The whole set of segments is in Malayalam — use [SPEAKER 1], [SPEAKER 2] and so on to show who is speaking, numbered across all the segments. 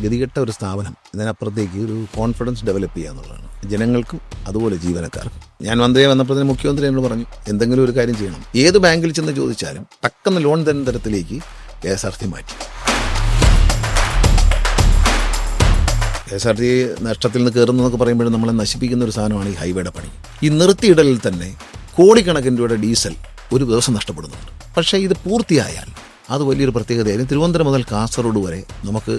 [SPEAKER 1] ഗതികെട്ട ഒരു സ്ഥാപനം. ഇതിനപ്പുറത്തേക്ക് ഒരു കോൺഫിഡൻസ് ഡെവലപ്പ് ചെയ്യുക എന്നുള്ളതാണ്. ജനങ്ങൾക്കും അതുപോലെ ജീവനക്കാർക്കും. ഞാൻ മന്ത്രിയെ വന്നപ്പോൾ മുഖ്യമന്ത്രി എന്നോട് പറഞ്ഞു, എന്തെങ്കിലും ഒരു കാര്യം ചെയ്യണം. ഏത് ബാങ്കിൽ ചെന്ന് ചോദിച്ചാലും ടക്കെന്ന് ലോൺ തരുന്ന തരത്തിലേക്ക് KSRTC മാറ്റി. KSRTC നഷ്ടത്തിൽ നിന്ന് കയറുന്നതെന്നൊക്കെ പറയുമ്പോഴും നമ്മളെ നശിപ്പിക്കുന്ന ഒരു സാധനമാണ് ഈ ഹൈവേയുടെ പണി. ഈ നിർത്തിയിടലിൽ തന്നെ കോടിക്കണക്കിന് രൂപയുടെ ഡീസൽ ഒരു ദിവസം നഷ്ടപ്പെടുന്നുണ്ട്. പക്ഷേ ഇത് പൂർത്തിയായാൽ അത് വലിയൊരു പ്രത്യേകതയായിരുന്നു. തിരുവനന്തപുരം മുതൽ കാസർഗോഡ് വരെ നമുക്ക്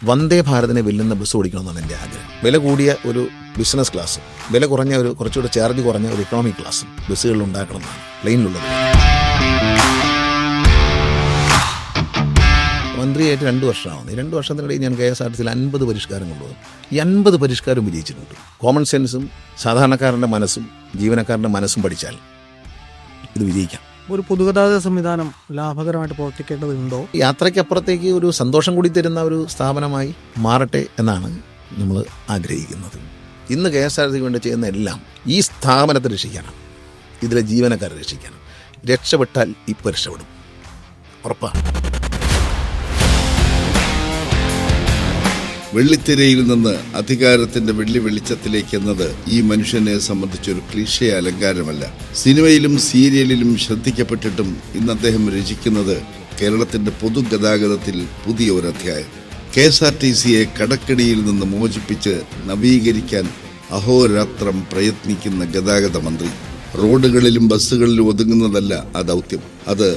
[SPEAKER 1] വന്ദേ ഭാരതിനെ വെല്ലുന്ന ബസ് ഓടിക്കണമെന്നാണ് എൻ്റെ ആഗ്രഹം. വില കൂടിയ ഒരു ബിസിനസ് ക്ലാസ്, വില കുറഞ്ഞ ഒരു കുറച്ചുകൂടെ ചാർജ് കുറഞ്ഞ ഒരു ഇക്കണോമിക് ക്ലാസ് ബസ്സുകളിൽ ഉണ്ടാക്കണമെന്നാണ് പ്ലെയിനിലുള്ളത്. മന്ത്രിയായിട്ട് 2 വർഷമാവുന്നു. ഈ 2 വർഷത്തിനിടയിൽ ഞാൻ KSRTCയിൽ 50 പരിഷ്കാരം കൊണ്ടുവന്നു. ഈ 50 പരിഷ്കാരം വിജയിച്ചിട്ടുണ്ട്. കോമൺ സെൻസും സാധാരണക്കാരൻ്റെ മനസ്സും ജീവനക്കാരൻ്റെ മനസ്സും പഠിച്ചാൽ ഇത് വിജയിക്കാം.
[SPEAKER 2] ഒരു പൊതുഗതാഗത സംവിധാനം ലാഭകരമായിട്ട് പ്രവർത്തിക്കേണ്ടതുണ്ടോ?
[SPEAKER 1] യാത്രയ്ക്കപ്പുറത്തേക്ക് ഒരു സന്തോഷം കൂടി തരുന്ന ഒരു സ്ഥാപനമായി മാറട്ടെ എന്നാണ് നമ്മൾ ആഗ്രഹിക്കുന്നത്. ഇന്ന് KSRTCക്ക് വേണ്ടി ചെയ്യുന്ന എല്ലാം ഈ സ്ഥാപനത്തെ രക്ഷിക്കാനാണ്, ഇതിലെ ജീവനക്കാരെ രക്ഷിക്കാനാണ്. രക്ഷപ്പെട്ടാൽ ഇപ്പോൾ രക്ഷപ്പെടും, ഉറപ്പാണ്.
[SPEAKER 3] വെള്ളിത്തിരയിൽ നിന്ന് അധികാരത്തിന്റെ വെള്ളി വെളിച്ചത്തിലേക്ക് എന്നത് ഈ മനുഷ്യനെ സംബന്ധിച്ചൊരു ക്ലീശേ അലങ്കാരമല്ല. സിനിമയിലും സീരിയലിലും ശ്രദ്ധിക്കപ്പെട്ടിട്ടും ഇന്ന് അദ്ദേഹം രചിക്കുന്നത് കേരളത്തിന്റെ പൊതുഗതാഗതത്തിൽ പുതിയ ഒരു അധ്യായം. KSRTCയെ കടക്കടിയിൽ നിന്ന് മോചിപ്പിച്ച് നവീകരിക്കാൻ അഹോരാത്രം പ്രയത്നിക്കുന്ന ഗതാഗത മന്ത്രി. റോഡുകളിലും ബസ്സുകളിലും ഒതുങ്ങുന്നതല്ല ആ ദൗത്യം. അത്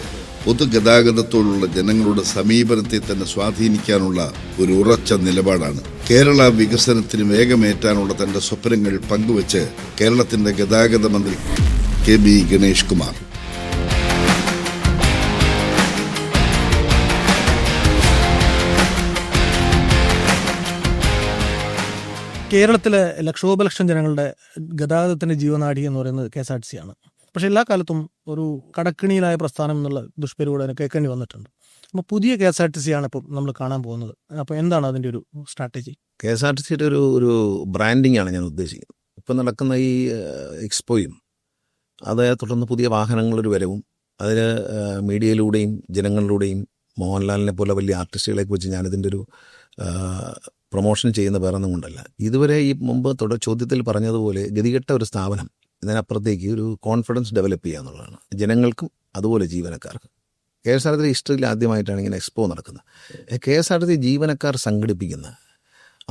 [SPEAKER 3] പൊതുഗതാഗതത്തോടുള്ള ജനങ്ങളുടെ സമീപനത്തെ തന്നെ സ്വാധീനിക്കാനുള്ള ഒരു ഉറച്ച നിലപാടാണ്. കേരള വികസനത്തിന് വേഗമേറ്റാനുള്ള തന്റെ സ്വപ്നങ്ങൾ പങ്കുവച്ച് കേരളത്തിന്റെ ഗതാഗത മന്ത്രി KB ഗണേഷ് കുമാർ.
[SPEAKER 2] കേരളത്തിലെ ലക്ഷോപലക്ഷം ജനങ്ങളുടെ ഗതാഗതത്തിന്റെ ജീവനാഡി എന്ന് പറയുന്നത് KSRTC ആണ്. പക്ഷേ എല്ലാ കാലത്തും ഒരു കടക്കിണിയിലായ പ്രസ്ഥാനം എന്നുള്ള ദുഷ്പേരുകൂടെ കേൾക്കേണ്ടി വന്നിട്ടുണ്ട്. അപ്പോൾ പുതിയ KSRTC ആണ് ഇപ്പം നമ്മൾ കാണാൻ പോകുന്നത്. അപ്പോൾ എന്താണ് അതിൻ്റെ ഒരു സ്ട്രാറ്റജി?
[SPEAKER 1] KSRTCയുടെ ഒരു ബ്രാൻഡിംഗ് ആണ് ഞാൻ ഉദ്ദേശിക്കുന്നത്. ഇപ്പം നടക്കുന്ന ഈ എക്സ്പോയും അതേ തുടർന്ന് പുതിയ വാഹനങ്ങളൊരു വരവും അതിൽ മീഡിയയിലൂടെയും ജനങ്ങളിലൂടെയും മോഹൻലാലിനെ പോലെ വലിയ ആർട്ടിസ്റ്റുകളെയൊക്കെ വെച്ച് ഞാനിതിൻ്റെ ഒരു പ്രൊമോഷൻ ചെയ്യുന്ന വേറൊന്നും കൊണ്ടല്ല. ഇതുവരെ ഈ മുമ്പ് ചോദ്യത്തിൽ പറഞ്ഞതുപോലെ ഗതികെട്ട ഒരു സ്ഥാപനം. ഇതിനപ്പുറത്തേക്ക് ഒരു കോൺഫിഡൻസ് ഡെവലപ്പ് ചെയ്യുക എന്നുള്ളതാണ്. ജനങ്ങൾക്കും അതുപോലെ ജീവനക്കാർക്കും. KSRTC ഹിസ്റ്ററിയിൽ ആദ്യമായിട്ടാണ് ഇങ്ങനെ എക്സ്പോ നടക്കുന്നത്. KSRTC ജീവനക്കാർ സംഘടിപ്പിക്കുന്ന,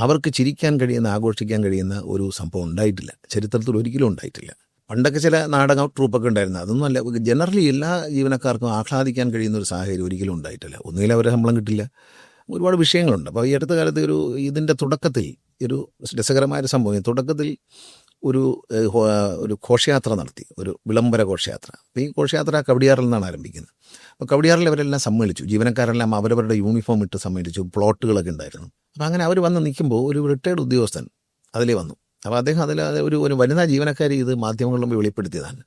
[SPEAKER 1] അവർക്ക് ചിരിക്കാൻ കഴിയുന്ന, ആഘോഷിക്കാൻ കഴിയുന്ന ഒരു സംഭവം ഉണ്ടായിട്ടില്ല, ചരിത്രത്തിൽ ഒരിക്കലും ഉണ്ടായിട്ടില്ല. പണ്ടൊക്കെ ചില നാടക ട്രൂപ്പൊക്കെ ഉണ്ടായിരുന്നു. അതൊന്നും അല്ല. ജനറലി എല്ലാ ജീവനക്കാർക്കും ആഹ്ലാദിക്കാൻ കഴിയുന്ന ഒരു സാഹചര്യം ഒരിക്കലും ഉണ്ടായിട്ടില്ല. ഒന്നുകിൽ അവരെ ശമ്പളം കിട്ടില്ല, ഒരുപാട് വിഷയങ്ങളുണ്ട്. അപ്പോൾ ഈ അടുത്ത കാലത്ത് ഇതിൻ്റെ തുടക്കത്തിൽ ഒരു രസകരമായൊരു സംഭവം. തുടക്കത്തിൽ ഒരു ഘോഷയാത്ര നടത്തി, ഒരു വിളംബര ഘോഷയാത്ര. അപ്പോൾ ഈ ഘോഷയാത്ര കവടിയാറിൽ നിന്നാണ് ആരംഭിക്കുന്നത്. അപ്പോൾ കവടിയാറിൽ അവരെല്ലാം സമ്മേളിച്ചു, ജീവനക്കാരെല്ലാം അവരവരുടെ യൂണിഫോം ഇട്ട് സമ്മേളിച്ചു. പ്ലോട്ടുകളൊക്കെ ഉണ്ടായിരുന്നു. അപ്പോൾ അങ്ങനെ അവർ വന്ന് നിൽക്കുമ്പോൾ ഒരു റിട്ടയർഡ് ഉദ്യോഗസ്ഥൻ അതിലേ വന്നു. അപ്പോൾ അദ്ദേഹം ഒരു വനിതാ ജീവനക്കാരി ഇത് മാധ്യമങ്ങളിൽ മുമ്പ് വെളിപ്പെടുത്തിയതാണ്.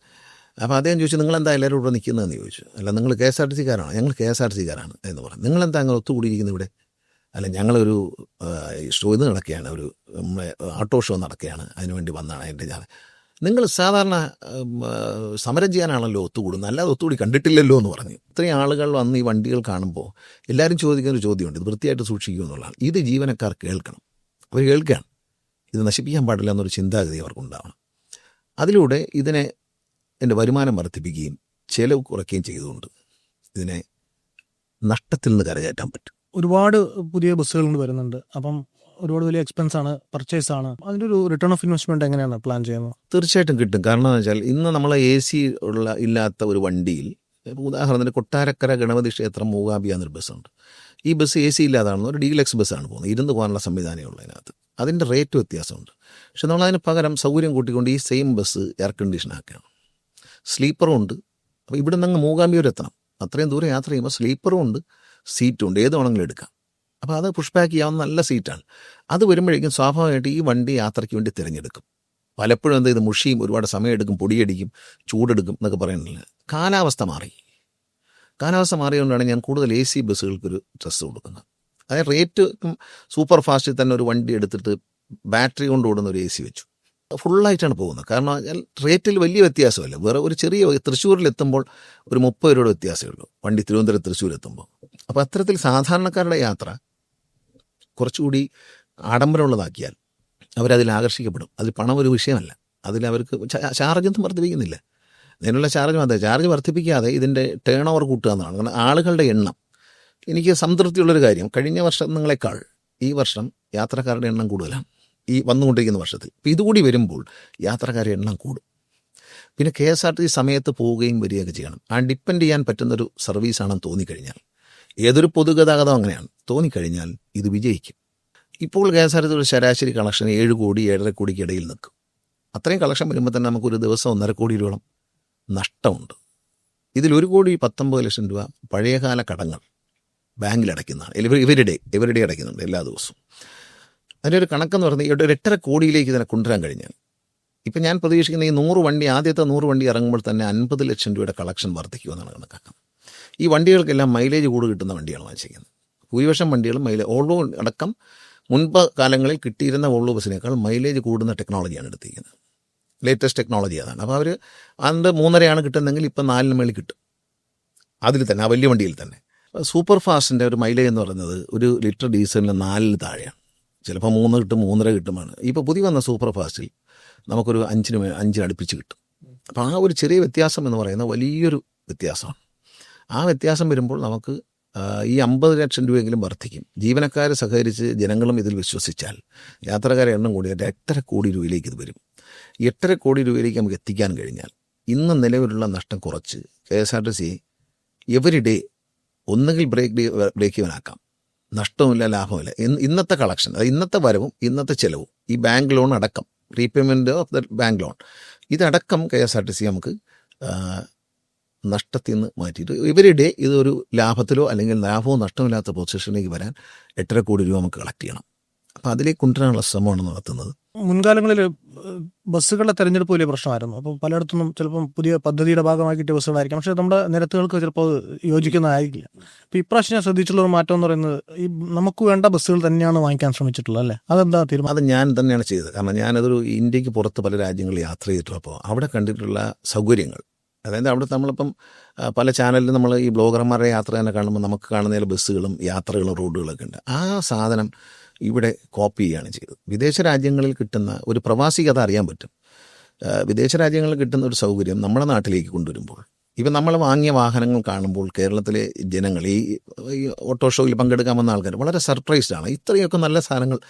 [SPEAKER 1] അപ്പോൾ അദ്ദേഹം ചോദിച്ചു, നിങ്ങളെന്താ എല്ലാവരും ഇവിടെ നിൽക്കുന്നതെന്ന് ചോദിച്ചു. അല്ല, നിങ്ങൾ KSRTCക്കാരാണോ? ഞങ്ങൾ KSRTCക്കാരാണ് എന്ന് പറഞ്ഞു. നിങ്ങളെന്താ അങ്ങനെ ഒത്തുകൂടിയിരിക്കുന്നത് ഇവിടെ? അല്ല, ഞങ്ങളൊരു ഇത് നടക്കുകയാണ്, ഒരു ആട്ടോ ഷോ നടക്കുകയാണ്, അതിനുവേണ്ടി വന്നതാണ് എൻ്റെ ഞാൻ. നിങ്ങൾ സാധാരണ സമരം ചെയ്യാനാണല്ലോ ഒത്തുകൂടുന്നത്, അല്ലാതെ ഒത്തുകൂടി കണ്ടിട്ടില്ലല്ലോ എന്ന് പറഞ്ഞു. ഇത്രയും ആളുകൾ വന്ന് ഈ വണ്ടികൾ കാണുമ്പോൾ എല്ലാവരും ചോദിക്കുന്നൊരു ചോദ്യമുണ്ട്, ഇത് വൃത്തിയായിട്ട് സൂക്ഷിക്കുക എന്നുള്ളതാണ്. ഇത് ജീവനക്കാർ കേൾക്കണം, അവർ കേൾക്കുകയാണ്. ഇത് നശിപ്പിക്കാൻ പാടില്ല എന്നൊരു ചിന്താഗതി അവർക്കുണ്ടാവണം. അതിലൂടെ ഇതിനെ എൻ്റെ വരുമാനം വർദ്ധിപ്പിക്കുകയും ചെലവ് കുറയ്ക്കുകയും ചെയ്തുകൊണ്ട് ഇതിനെ നഷ്ടത്തിൽ നിന്ന് കരകയറ്റാൻ പറ്റും.
[SPEAKER 2] ഒരുപാട് പുതിയ ബസ്സുകൾ കൊണ്ട് വരുന്നുണ്ട്. അപ്പം ഒരുപാട് വലിയ എക്സ്പെൻസ് ആണ്, പർച്ചേസ് ആണ്. അതിൻ്റെ ഒരു റിട്ടേൺ ഓഫ് ഇൻവെസ്റ്റ്മെൻറ്റ് എങ്ങനെയാണ് പ്ലാൻ ചെയ്യുന്നത്?
[SPEAKER 1] തീർച്ചയായിട്ടും കിട്ടും. കാരണം എന്ന് വെച്ചാൽ ഇന്ന് നമ്മൾ AC ഇല്ലാത്ത ഒരു വണ്ടിയിൽ, ഉദാഹരണത്തിന് കൊട്ടാരക്കര ഗണപതി ക്ഷേത്രം മൂകാംബിക എന്നൊരു ബസ്സുണ്ട്. ഈ ബസ് AC ഇല്ലാതാണ്, ഒരു ഡീലക്സ് ബസ്സാണ് പോകുന്നത്. ഇരുന്ന് പോകാനുള്ള സംവിധാനമേ ഉള്ളൂ അതിനകത്ത്. അതിൻ്റെ റേറ്റ് വ്യത്യാസമുണ്ട്. പക്ഷെ നമ്മളതിന് പകരം സൗകര്യം കൂട്ടിക്കൊണ്ട് ഈ സെയിം ബസ് എയർ കണ്ടീഷൻ ആക്കുകയാണ്. സ്ലീപ്പറും ഉണ്ട്. അപ്പോൾ ഇവിടെ നിന്ന് മൂകാംബിക വരെ എത്തണം. അത്രയും ദൂരം യാത്ര ചെയ്യുമ്പോൾ സ്ലീപ്പറും ഉണ്ട്, സീറ്റും ഉണ്ട്, ഏത് വേണമെങ്കിലും എടുക്കാം. അപ്പോൾ അത് പുഷ് ബാക്ക് ചെയ്യാവുന്ന നല്ല സീറ്റാണ്. അത് വരുമ്പോഴേക്കും സ്വാഭാവികമായിട്ട് ഈ വണ്ടി യാത്രയ്ക്ക് വേണ്ടി തിരഞ്ഞെടുക്കും. പലപ്പോഴും എന്താ, ഇത് മുഷിയും, ഒരുപാട് സമയമെടുക്കും, പൊടിയടിക്കും, ചൂടെടുക്കും എന്നൊക്കെ പറയുന്നില്ല. കാലാവസ്ഥ മാറിയതുകൊണ്ടാണ് ഞാൻ കൂടുതൽ AC ബസ്സുകൾക്കൊരു സ്ട്രെസ് കൊടുക്കുന്നത്. അതായത് റേറ്റ് സൂപ്പർ ഫാസ്റ്റിൽ തന്നെ ഒരു വണ്ടി എടുത്തിട്ട് ബാറ്ററി കൊണ്ട് ഓടുന്ന ഒരു AC വെച്ചു. ഫുള്ളായിട്ടാണ് പോകുന്നത്. കാരണം റേറ്റിൽ വലിയ വ്യത്യാസമല്ല. വേറെ ഒരു ചെറിയ തൃശ്ശൂരിലെത്തുമ്പോൾ ഒരു 30 രൂപയുടെ വ്യത്യാസമേ ഉള്ളൂ വണ്ടി തിരുവനന്തപുരം തൃശ്ശൂർ എത്തുമ്പോൾ. അപ്പോൾ അത്തരത്തിൽ സാധാരണക്കാരുടെ യാത്ര കുറച്ചുകൂടി ആഡംബരമുള്ളതാക്കിയാൽ അവരതിൽ ആകർഷിക്കപ്പെടും. അതിൽ പണം ഒരു വിഷയമല്ല, അതിലവർക്ക് ചാർജൊന്നും വർദ്ധിപ്പിക്കുന്നില്ല. ഇതിനുള്ള ചാർജ് വർദ്ധിപ്പിക്കാതെ ഇതിൻ്റെ ടേൺ ഓവർ കൂട്ടുക എന്നാണ്. കാരണം ആളുകളുടെ എണ്ണം, എനിക്ക് സംതൃപ്തിയുള്ളൊരു കാര്യം, കഴിഞ്ഞ വർഷങ്ങളെക്കാൾ ഈ വർഷം യാത്രക്കാരുടെ എണ്ണം കൂടുതലാണ് ഈ വന്നുകൊണ്ടിരിക്കുന്ന വർഷത്തിൽ. അപ്പോൾ ഇതുകൂടി വരുമ്പോൾ യാത്രക്കാരുടെ എണ്ണം കൂടും. പിന്നെ KSRTC സമയത്ത് പോവുകയും വരികയൊക്കെ ചെയ്യണം. ആ ഡിപ്പെൻഡ് ചെയ്യാൻ പറ്റുന്നൊരു സർവീസാണെന്ന് തോന്നിക്കഴിഞ്ഞാൽ, ഏതൊരു പൊതുഗതാഗതം അങ്ങനെയാണ്, തോന്നിക്കഴിഞ്ഞാൽ ഇത് വിജയിക്കും. ഇപ്പോൾ KSRTC ഒരു ശരാശരി കളക്ഷൻ 7 കോടി 7.5 കോടിക്ക് ഇടയിൽ നിൽക്കും. അത്രയും കളക്ഷൻ വരുമ്പോൾ തന്നെ നമുക്കൊരു ദിവസം 1.5 കോടി രൂപ നഷ്ടമുണ്ട്. ഇതിൽ 1,19,00,000 രൂപ പഴയകാല കടങ്ങൾ ബാങ്കിൽ അടയ്ക്കുന്നതാണ്. ഇവരുടെ അടയ്ക്കുന്നുണ്ട് എല്ലാ ദിവസവും. അതിൻ്റെ ഒരു കണക്കെന്ന് പറഞ്ഞാൽ 8.5 കോടിയിലേക്ക് ഇതിനെ കൊണ്ടുവരാൻ കഴിഞ്ഞാൽ, ഇപ്പം ഞാൻ പ്രതീക്ഷിക്കുന്ന ഈ 100 വണ്ടി, ആദ്യത്തെ 100 വണ്ടി ഇറങ്ങുമ്പോൾ തന്നെ 50 ലക്ഷം രൂപയുടെ കളക്ഷൻ വർദ്ധിക്കുമെന്നാണ് കണക്കാക്കുന്നത്. ഈ വണ്ടികൾക്കെല്ലാം മൈലേജ് കൂടുതൽ കിട്ടുന്ന വണ്ടിയാണ് വാങ്ങിച്ചിരിക്കുന്നത്. ഭൂരിപക്ഷം വണ്ടികളും വോൾവോ അടക്കം മുൻപ് കാലങ്ങളിൽ കിട്ടിയിരുന്ന വോൾവോ ബസ്സിനേക്കാൾ മൈലേജ് കൂടുന്ന ടെക്നോളജിയാണ് എടുത്തിരിക്കുന്നത്. ലേറ്റസ്റ്റ് ടെക്നോളജി അതാണ്. അപ്പോൾ അവർ അന്ന് 3.5 കിട്ടുന്നെങ്കിൽ ഇപ്പം 4 മേളിൽ കിട്ടും. അതിൽ തന്നെ, ആ വലിയ വണ്ടിയിൽ തന്നെ. സൂപ്പർ ഫാസ്റ്റിൻ്റെ ഒരു മൈലേജ് എന്ന് പറയുന്നത് ഒരു ലിറ്റർ ഡീസലിന് 4 താഴെയാണ്. ചിലപ്പോൾ 3 കിട്ടും, 3.5 കിട്ടുമാണ്. ഇപ്പോൾ പുതിയ വന്ന സൂപ്പർ ഫാസ്റ്റിൽ നമുക്കൊരു 5 അടുപ്പിച്ച് കിട്ടും. അപ്പോൾ ആ ഒരു ചെറിയ വ്യത്യാസം എന്ന് പറയുന്നത് വലിയൊരു വ്യത്യാസമാണ്. ആ വ്യത്യാസം വരുമ്പോൾ നമുക്ക് ഈ 50 ലക്ഷം രൂപയെങ്കിലും വർദ്ധിക്കും. ജീവനക്കാരെ സഹകരിച്ച് ജനങ്ങളും ഇതിൽ വിശ്വസിച്ചാൽ യാത്രക്കാരെ എണ്ണം കൂടി 8.5 കോടി രൂപയിലേക്ക് ഇത് വരും. 8.5 കോടി രൂപയിലേക്ക് നമുക്ക് എത്തിക്കാൻ കഴിഞ്ഞാൽ ഇന്ന് നിലവിലുള്ള നഷ്ടം കുറച്ച് KSRTC എവരി ഡേ ഒന്നുകിൽ ബ്രേക്ക് ഇവനാക്കാം. നഷ്ടവുമില്ല, ലാഭമില്ല. ഇന്നത്തെ കളക്ഷൻ, അത് ഇന്നത്തെ വരവും ഇന്നത്തെ ചിലവും, ഈ ബാങ്ക് ലോൺ അടക്കം, repayment of the bank loan, ഇതടക്കം KSRTC നമുക്ക് നഷ്ടത്തിൽ നിന്ന് മാറ്റിയിട്ട് എവരി ഡേ ഇതൊരു ലാഭത്തിലോ അല്ലെങ്കിൽ ലാഭവും നഷ്ടമില്ലാത്ത പൊസിഷനിലേക്ക് വരാൻ 8.5 കോടി രൂപ നമുക്ക് കളക്ട് ചെയ്യണം. അപ്പോൾ അതിലേക്ക് കൊണ്ടുവരാനുള്ള ശ്രമമാണ് നടത്തുന്നത്.
[SPEAKER 2] മുൻകാലങ്ങളിൽ ബസ്സുകളുടെ തെരഞ്ഞെടുപ്പ് വലിയ പ്രശ്നമായിരുന്നു. അപ്പോൾ പലയിടത്തുനിന്നും ചിലപ്പം പുതിയ പദ്ധതിയുടെ ഭാഗമായി കിട്ടിയ ബസ്സുകളായിരിക്കും, പക്ഷേ നമ്മുടെ നിരത്തുകൾക്ക് ചിലപ്പോൾ യോജിക്കുന്നതായിരിക്കില്ല. അപ്പോൾ ഇപ്രാവശ്യം ഞാൻ ശ്രദ്ധിച്ചുള്ളൊരു മാറ്റം എന്ന് പറയുന്നത് ഈ നമുക്ക് വേണ്ട ബസ്സുകൾ തന്നെയാണ് വാങ്ങിക്കാൻ ശ്രമിച്ചിട്ടുള്ളത്, അല്ലേ? അതെന്താ തീരുമാനം?
[SPEAKER 1] അത് ഞാൻ തന്നെയാണ് ചെയ്തത്. കാരണം ഞാനതൊരു ഇന്ത്യക്ക് പുറത്ത് പല രാജ്യങ്ങളിൽ യാത്ര ചെയ്തിട്ടുള്ളപ്പോൾ അവിടെ കണ്ടിട്ടുള്ള സൗകര്യങ്ങൾ, അതായത് അവിടെ നമ്മളിപ്പം പല ചാനലിലും നമ്മൾ ഈ ബ്ലോഗർമാരുടെ യാത്ര തന്നെ കാണുമ്പോൾ നമുക്ക് കാണുന്ന ബസ്സുകളും യാത്രകളും റോഡുകളൊക്കെ ഉണ്ട്. ആ സാധനം ഇവിടെ കോപ്പി ചെയ്യുകയാണ് ചെയ്തത്. വിദേശ രാജ്യങ്ങളിൽ കിട്ടുന്ന ഒരു പ്രവാസിക്ക് അത് അറിയാൻ പറ്റും. വിദേശ രാജ്യങ്ങളിൽ കിട്ടുന്ന ഒരു സൗകര്യം നമ്മുടെ നാട്ടിലേക്ക് കൊണ്ടുവരുമ്പോൾ, ഇപ്പം നമ്മൾ വാങ്ങിയ വാഹനങ്ങൾ കാണുമ്പോൾ കേരളത്തിലെ ജനങ്ങൾ, ഈ ഓട്ടോ ഷോയിൽ പങ്കെടുക്കാൻ വന്ന ആൾക്കാർ വളരെ സർപ്രൈസ്ഡാണ്. ഇത്രയൊക്കെ നല്ല സാധനങ്ങൾ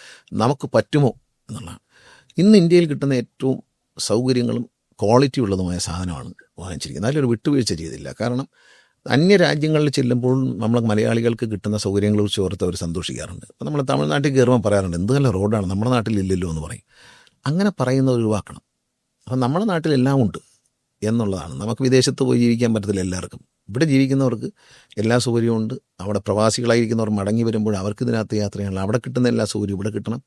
[SPEAKER 1] നമുക്ക് പറ്റുമോ എന്നുള്ളതാണ്. ഇന്ന് ഇന്ത്യയിൽ കിട്ടുന്ന ഏറ്റവും സൗകര്യങ്ങളും ക്വാളിറ്റി ഉള്ളതുമായ സാധനമാണ് വാങ്ങിച്ചിരിക്കുന്നത്. അതിലൊരു വിട്ടുവീഴ്ച ചെയ്തില്ല. കാരണം അന്യരാജ്യങ്ങളിൽ ചെല്ലുമ്പോൾ നമ്മൾ മലയാളികൾക്ക് കിട്ടുന്ന സൗകര്യങ്ങളെ കുറിച്ച് ഓർത്ത് അവർ സന്തോഷിക്കാറുണ്ട്. അപ്പോൾ നമ്മൾ തമിഴ്നാട്ടിൽ കയറുമ്പോൾ പറയാറുണ്ട്, എന്ത് നല്ല റോഡാണ്, നമ്മുടെ നാട്ടിലില്ലല്ലോ എന്ന് പറയും. അങ്ങനെ പറയുന്നത് ഒഴിവാക്കണം. അപ്പം നമ്മുടെ നാട്ടിലെല്ലാം ഉണ്ട് എന്നുള്ളതാണ്. നമുക്ക് വിദേശത്ത് പോയി ജീവിക്കാൻ പറ്റത്തില്ല എല്ലാവർക്കും. ഇവിടെ ജീവിക്കുന്നവർക്ക് എല്ലാ സൗകര്യവും ഉണ്ട്. അവിടെ പ്രവാസികളായിരിക്കുന്നവർ മടങ്ങി വരുമ്പോൾ അവർക്ക് ഇതിനകത്ത് യാത്ര ചെയ്യണം. അവിടെ കിട്ടുന്ന എല്ലാ സൗകര്യവും ഇവിടെ കിട്ടണം.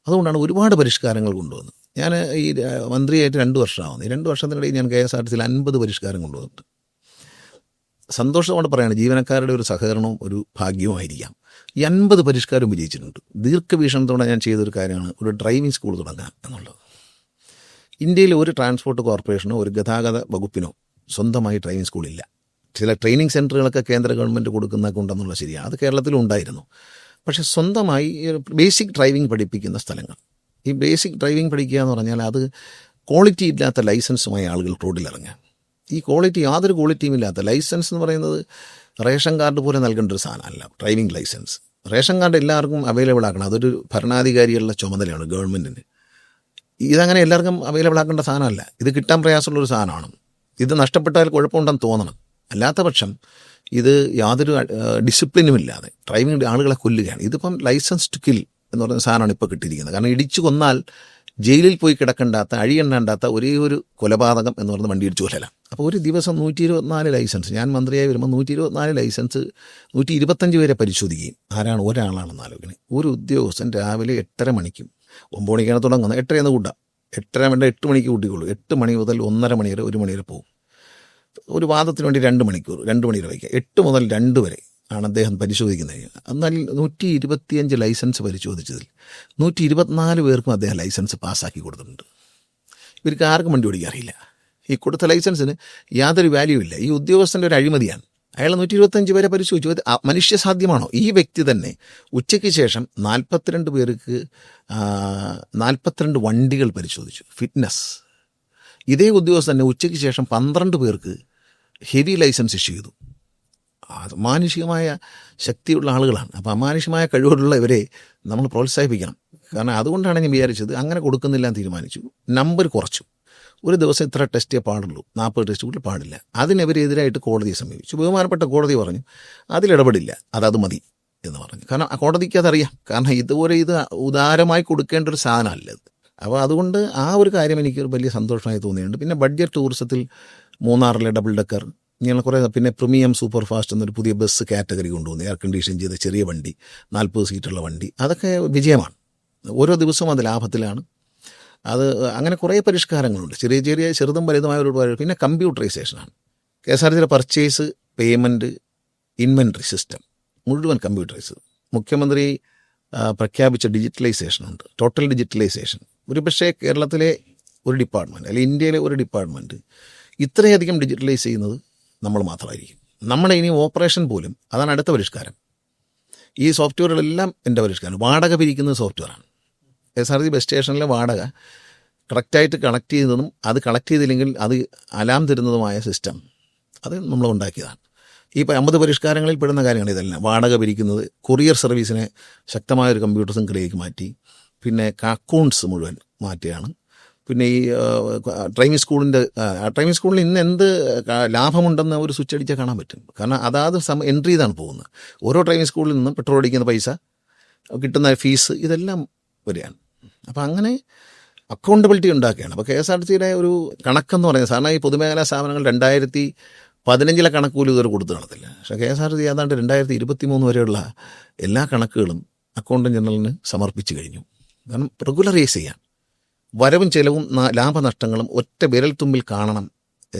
[SPEAKER 1] അതുകൊണ്ടാണ് ഒരുപാട് പരിഷ്കാരങ്ങൾ കൊണ്ടുവന്നത്. ഞാൻ ഈ മന്ത്രിയായിട്ട് 2 വർഷമാവുന്നു. ഈ 2 വർഷത്തിനിടയിൽ ഞാൻ KSRTCയിൽ 50 പരിഷ്കാരം കൊണ്ടുവന്നിട്ട് സന്തോഷത്തോടെ പറയുകയാണ്. ജീവനക്കാരുടെ ഒരു സഹകരണവും ഒരു ഭാഗ്യവുമായിരിക്കാം. ഈ 50 പരിഷ്കാരം വിജയിച്ചിട്ടുണ്ട്. ദീർഘവീക്ഷണത്തോടെ ഞാൻ ചെയ്തൊരു കാര്യമാണ് ഒരു ഡ്രൈവിംഗ് സ്കൂൾ തുടങ്ങുക എന്നുള്ളത്. ഇന്ത്യയിൽ ഒരു ട്രാൻസ്പോർട്ട് കോർപ്പറേഷനോ ഒരു ഗതാഗത വകുപ്പിനോ സ്വന്തമായി ഡ്രൈവിംഗ് സ്കൂളില്ല. ചില ട്രെയിനിങ് സെൻറ്ററുകളൊക്കെ കേന്ദ്ര ഗവൺമെൻറ് കൊടുക്കുന്നതൊക്കെ ഉണ്ടെന്നുള്ള ശരിയാണ്. അത് കേരളത്തിലും ഉണ്ടായിരുന്നു. പക്ഷേ സ്വന്തമായി ബേസിക് ഡ്രൈവിംഗ് പഠിപ്പിക്കുന്ന സ്ഥലങ്ങൾ, ഈ ബേസിക് ഡ്രൈവിംഗ് പഠിക്കുക എന്ന് പറഞ്ഞാൽ അത് ക്വാളിറ്റി ഇല്ലാത്ത ലൈസൻസുമായി ആളുകൾ റോഡിലിറങ്ങുക. ഈ ക്വാളിറ്റി, യാതൊരു ക്വാളിറ്റിയും ഇല്ലാത്ത ലൈസൻസ് എന്ന് പറയുന്നത് റേഷൻ കാർഡ് പോലെ നൽകേണ്ട ഒരു സാധനമല്ല. ഡ്രൈവിംഗ് ലൈസൻസ്, റേഷൻ കാർഡ് എല്ലാവർക്കും അവൈലബിൾ ആക്കണം. അതൊരു ഭരണാധികാരികളുടെ ചുമതലയാണ് ഗവൺമെൻറ്റിന്. ഇതങ്ങനെ എല്ലാവർക്കും അവൈലബിൾ ആക്കേണ്ട സാധനമല്ല. ഇത് കിട്ടാൻ പ്രയാസമുള്ളൊരു സാധനമാണ്. ഇത് നഷ്ടപ്പെട്ടാൽ കുഴപ്പമുണ്ടെന്ന് തോന്നണം. അല്ലാത്ത പക്ഷം ഇത് യാതൊരു ഡിസിപ്ലിനും ഇല്ലാതെ ഡ്രൈവിംഗ് ആളുകളെ കൊല്ലുകയാണ്. ഇതിപ്പം ലൈസൻസ് ടു കിൽ എന്ന് പറയുന്ന സാധനമാണ് ഇപ്പോൾ കിട്ടിയിരിക്കുന്നത്. കാരണം ഇടിച്ചു കൊന്നാൽ ജയിലിൽ പോയി കിടക്കേണ്ടാത്ത, അഴിയണ്ടാത്ത ഒരേ ഒരു കൊലപാതകം എന്ന് പറയുന്നത് വണ്ടി ഇടിച്ചു കൊല്ലലാണ്. അപ്പോൾ ഒരു ദിവസം 124 ലൈസൻസ്, ഞാൻ മന്ത്രിയായി വരുമ്പോൾ 124 ലൈസൻസ് 125 പേരെ പരിശോധിക്കുകയും ആരാണ് ഒരാളാണെന്ന് ആലോചിക്കുന്നത്. ഒരു ഉദ്യോഗസ്ഥൻ രാവിലെ 8:30 മണിക്കും 9 മണിക്കാണ് തുടങ്ങുന്നത്. 8:30 എന്ന് കൂട്ടാം, 8:30 വേണ്ട 8 മണിക്ക് കൂട്ടിക്കൊള്ളൂ. 8 മണി മുതൽ 1:30 മണി വരെ, 1 മണി വരെ പോകും. ഒരു വാദത്തിന് വേണ്ടി 2 മണിക്കൂർ, 2 മണി വരെ വയ്ക്കുക. 8 മുതൽ 2 വരെ ആണ് അദ്ദേഹം പരിശോധിക്കുന്നത്. എന്നാൽ 125 ലൈസൻസ് പരിശോധിച്ചതിൽ 124 പേർക്കും അദ്ദേഹം ലൈസൻസ് പാസ്സാക്കി കൊടുത്തിട്ടുണ്ട്. ഇവർക്ക് ആർക്കും വണ്ടി ഓടിക്കാൻ അറിയില്ല. ഈ കൊടുത്ത ലൈസൻസിന് യാതൊരു വാല്യൂ ഇല്ല. ഈ ഉദ്യോഗസ്ഥൻ്റെ ഒരു അഴിമതിയാണ്. അയാൾ 125 പേരെ പരിശോധിച്ചു. അത് മനുഷ്യസാധ്യമാണോ? ഈ വ്യക്തി തന്നെ ഉച്ചയ്ക്ക് ശേഷം 42 പേർക്ക് 42 വണ്ടികൾ പരിശോധിച്ചു, ഫിറ്റ്നസ്. ഇതേ ഉദ്യോഗസ്ഥൻ തന്നെ ഉച്ചയ്ക്ക് ശേഷം 12 പേർക്ക് ഹെവി ലൈസൻസ് ഇഷ്യൂ ചെയ്തു. അമാനുഷികമായ ശക്തിയുള്ള ആളുകളാണ്. അപ്പോൾ അമാനുഷികമായ കഴിവുള്ള ഇവരെ നമ്മൾ പ്രോത്സാഹിപ്പിക്കണം. കാരണം അതുകൊണ്ടാണ് ഞാൻ വിചാരിച്ചത് അങ്ങനെ കൊടുക്കുന്നില്ല എന്ന് തീരുമാനിച്ചു. നമ്പർ കുറച്ചു. ഒരു ദിവസം ഇത്ര ടെസ്റ്റേ പാടുള്ളൂ, 40 ടെസ്റ്റ് കൂടുതൽ പാടില്ല. അതിനെതിരായിട്ട് കോടതിയെ സമീപിച്ചു. ബഹുമാനപ്പെട്ട കോടതി പറഞ്ഞു അതിലിടപെടില്ല, അത് മതി എന്ന് പറഞ്ഞു. കാരണം കോടതിക്ക് അതറിയാം. കാരണം ഇതുപോലെ ഇത് ഉദാരമായി കൊടുക്കേണ്ട ഒരു സാധനമല്ല ഇത്. അപ്പോൾ അതുകൊണ്ട് ആ ഒരു കാര്യം എനിക്ക് വലിയ സന്തോഷമായി തോന്നിയിട്ടുണ്ട്. പിന്നെ ബഡ്ജറ്റ് ടൂറിസത്തിൽ മൂന്നാറിലെ ഡബിൾ ഡെക്കർ ഇങ്ങനെ കുറേ, പിന്നെ പ്രീമിയം സൂപ്പർ ഫാസ്റ്റ് എന്നൊരു പുതിയ ബസ് കാറ്റഗറി കൊണ്ടുവന്നു, എയർ കണ്ടീഷൻ ചെയ്ത ചെറിയ വണ്ടി, 40 സീറ്റുള്ള വണ്ടി. അതൊക്കെ വിജയമാണ്. ഓരോ ദിവസവും അത് ലാഭത്തിലാണ്. അത് അങ്ങനെ കുറേ പരിഷ്കാരങ്ങളുണ്ട്, ചെറുതും വലുതുമായ ഒരുപാട്. പിന്നെ കമ്പ്യൂട്ടറൈസേഷനാണ്. KSRTCയുടെ പർച്ചേസ്, പേയ്മെൻറ്റ്, ഇൻവെൻട്രി സിസ്റ്റം മുഴുവൻ കമ്പ്യൂട്ടറൈസ്. മുഖ്യമന്ത്രി പ്രഖ്യാപിച്ച ഡിജിറ്റലൈസേഷനുണ്ട്, ടോട്ടൽ ഡിജിറ്റലൈസേഷൻ. ഒരു പക്ഷേ കേരളത്തിലെ ഒരു ഡിപ്പാർട്ട്മെൻറ്റ് അല്ലെങ്കിൽ ഇന്ത്യയിലെ ഒരു ഡിപ്പാർട്ട്മെൻറ്റ് ഇത്രയധികം ഡിജിറ്റലൈസ് ചെയ്യുന്നത് നമ്മൾ മാത്രമായിരിക്കും. നമ്മുടെ ഇനി ഓപ്പറേഷൻ പോലും, അതാണ് അടുത്ത പരിഷ്കാരം. ഈ സോഫ്റ്റ്വെയറുകളെല്ലാം എൻ്റെ പരിഷ്കാരം. വാടക പിരിക്കുന്നത് സോഫ്റ്റ്വെയറാണ്. KSRTC ബസ് സ്റ്റേഷനിലെ വാടക കറക്റ്റായിട്ട് കണക്ട് ചെയ്യുന്നതും അത് കളക്ട് ചെയ്തില്ലെങ്കിൽ അത് അലാം തരുന്നതുമായ സിസ്റ്റം അത് നമ്മൾ ഉണ്ടാക്കിയതാണ്. ഈ 50 പരിഷ്കാരങ്ങളിൽ പെടുന്ന കാര്യമാണ് ഇതെല്ലാം. വാടക പിരിക്കുന്നത്, കൊറിയർ സർവീസിനെ ശക്തമായൊരു കമ്പ്യൂട്ടർ ശൃംഖലയിലേക്ക് മാറ്റി. പിന്നെ അക്കൗണ്ട്സ് മുഴുവൻ മാറ്റിയാണ്. പിന്നെ ഈ ഡ്രൈവിംഗ് സ്കൂളിൽ ഇന്ന് എന്ത് ലാഭമുണ്ടെന്ന് ഒരു സ്വിച്ച് അടിച്ചാൽ കാണാൻ പറ്റും. കാരണം അതാത് എൻട്രി ചെയ്താണ് പോകുന്നത്. ഓരോ ഡ്രൈവിംഗ് സ്കൂളിൽ നിന്നും പെട്രോൾ അടിക്കുന്ന പൈസ, കിട്ടുന്ന ഫീസ്, ഇതെല്ലാം വരികയാണ്. അപ്പോൾ അങ്ങനെ അക്കൗണ്ടബിലിറ്റി ഉണ്ടാക്കുകയാണ്. അപ്പോൾ KSRTCയുടെ ഒരു കണക്കെന്ന് പറയുന്നത്, സാധാരണ ഈ പൊതുമേഖലാ സ്ഥാപനങ്ങൾ 2015 കണക്ക് പോലും ഇതുവരെ കൊടുത്തു കാണത്തില്ല. പക്ഷേ KSRTC ഏതാണ്ട് 2023 വരെയുള്ള എല്ലാ കണക്കുകളും അക്കൗണ്ടന്റ് ജനറലിന് സമർപ്പിച്ചു കഴിഞ്ഞു. കാരണം റെഗുലറൈസ് ചെയ്യാൻ വരവും ചെലവും ലാഭനഷ്ടങ്ങളും ഒറ്റ വിരൽത്തുമ്പിൽ കാണണം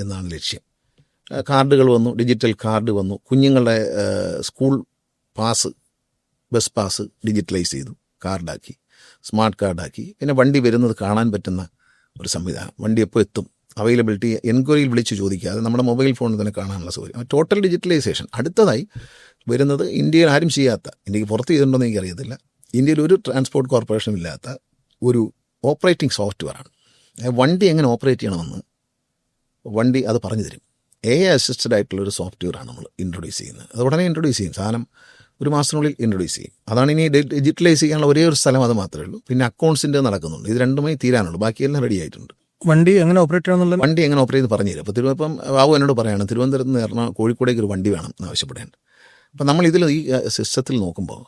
[SPEAKER 1] എന്നാണ് ലക്ഷ്യം. കാർഡുകൾ വന്നു, ഡിജിറ്റൽ കാർഡ് വന്നു, കുഞ്ഞുങ്ങളുടെ school pass, bus pass digitalise ചെയ്തു, കാർഡാക്കി, സ്മാർട്ട് കാർഡാക്കി. പിന്നെ വണ്ടി വരുന്നത് കാണാൻ പറ്റുന്ന ഒരു സംവിധാനം, വണ്ടി എപ്പോൾ എത്തും, അവൈലബിലിറ്റി എൻക്വയറിയിൽ വിളിച്ച് ചോദിക്കാതെ നമ്മുടെ മൊബൈൽ ഫോണിൽ തന്നെ കാണാനുള്ള സൗകര്യം, ടോട്ടൽ ഡിജിറ്റലൈസേഷൻ. അടുത്തതായി വരുന്നത് ഇന്ത്യയിൽ ആരും ചെയ്യാത്ത, ഇന്ത്യക്ക് പുറത്ത് ചെയ്തിട്ടുണ്ടോ എന്ന് എനിക്കറിയത്തില്ല, ഇന്ത്യയിൽ ഒരു ട്രാൻസ്പോർട്ട് കോർപ്പറേഷനും ഇല്ലാത്ത ഒരു ഓപ്പറേറ്റിംഗ് സോഫ്റ്റ്വെയറാണ്. വണ്ടി എങ്ങനെ ഓപ്പറേറ്റ് ചെയ്യണമെന്ന് വണ്ടി അത് പറഞ്ഞു തരും. AI അസിസ്റ്റഡ് ആയിട്ടുള്ളൊരു സോഫ്റ്റ്വെയറാണ് നമ്മൾ ഇൻട്രൊഡ്യൂസ് ചെയ്യുന്നത്. അത് ഉടനെ ഇൻട്രൊഡ്യൂസ് ചെയ്യും, സാധനം ഒരു മാസത്തിനുള്ളിൽ ഇൻട്രൊഡ്യൂസ് ചെയ്യും. അതാണ് ഇനി ഡിജിറ്റലൈസ് ചെയ്യാനുള്ള ഒരേ ഒരു സ്ഥലം, അത് മാത്രമേ ഉള്ളൂ. പിന്നെ അക്കൗണ്ട്സിൻ്റെ നടക്കുന്നുണ്ട്. ഇത് രണ്ടുമായി തീരാനുള്ളൂ, ബാക്കിയെല്ലാം റെഡി ആയിട്ടുണ്ട്.
[SPEAKER 2] വണ്ടി എങ്ങനെ ഓപ്പറേറ്റ് ചെയ്യണമെന്നുള്ള
[SPEAKER 1] വണ്ടി എങ്ങനെ ഓപ്പറേറ്റ് ചെയ്ത് പറഞ്ഞു തരും. അപ്പോൾ ഇപ്പം ബാബു എന്നോട് പറയാണ് തിരുവനന്തപുരത്ത് നിന്ന് കോഴിക്കോടേക്ക് ഒരു വണ്ടി വേണം എന്ന് ആവശ്യപ്പെടേണ്ട. അപ്പം നമ്മൾ ഇതിൽ ഈ സിസ്റ്റത്തിൽ നോക്കുമ്പോൾ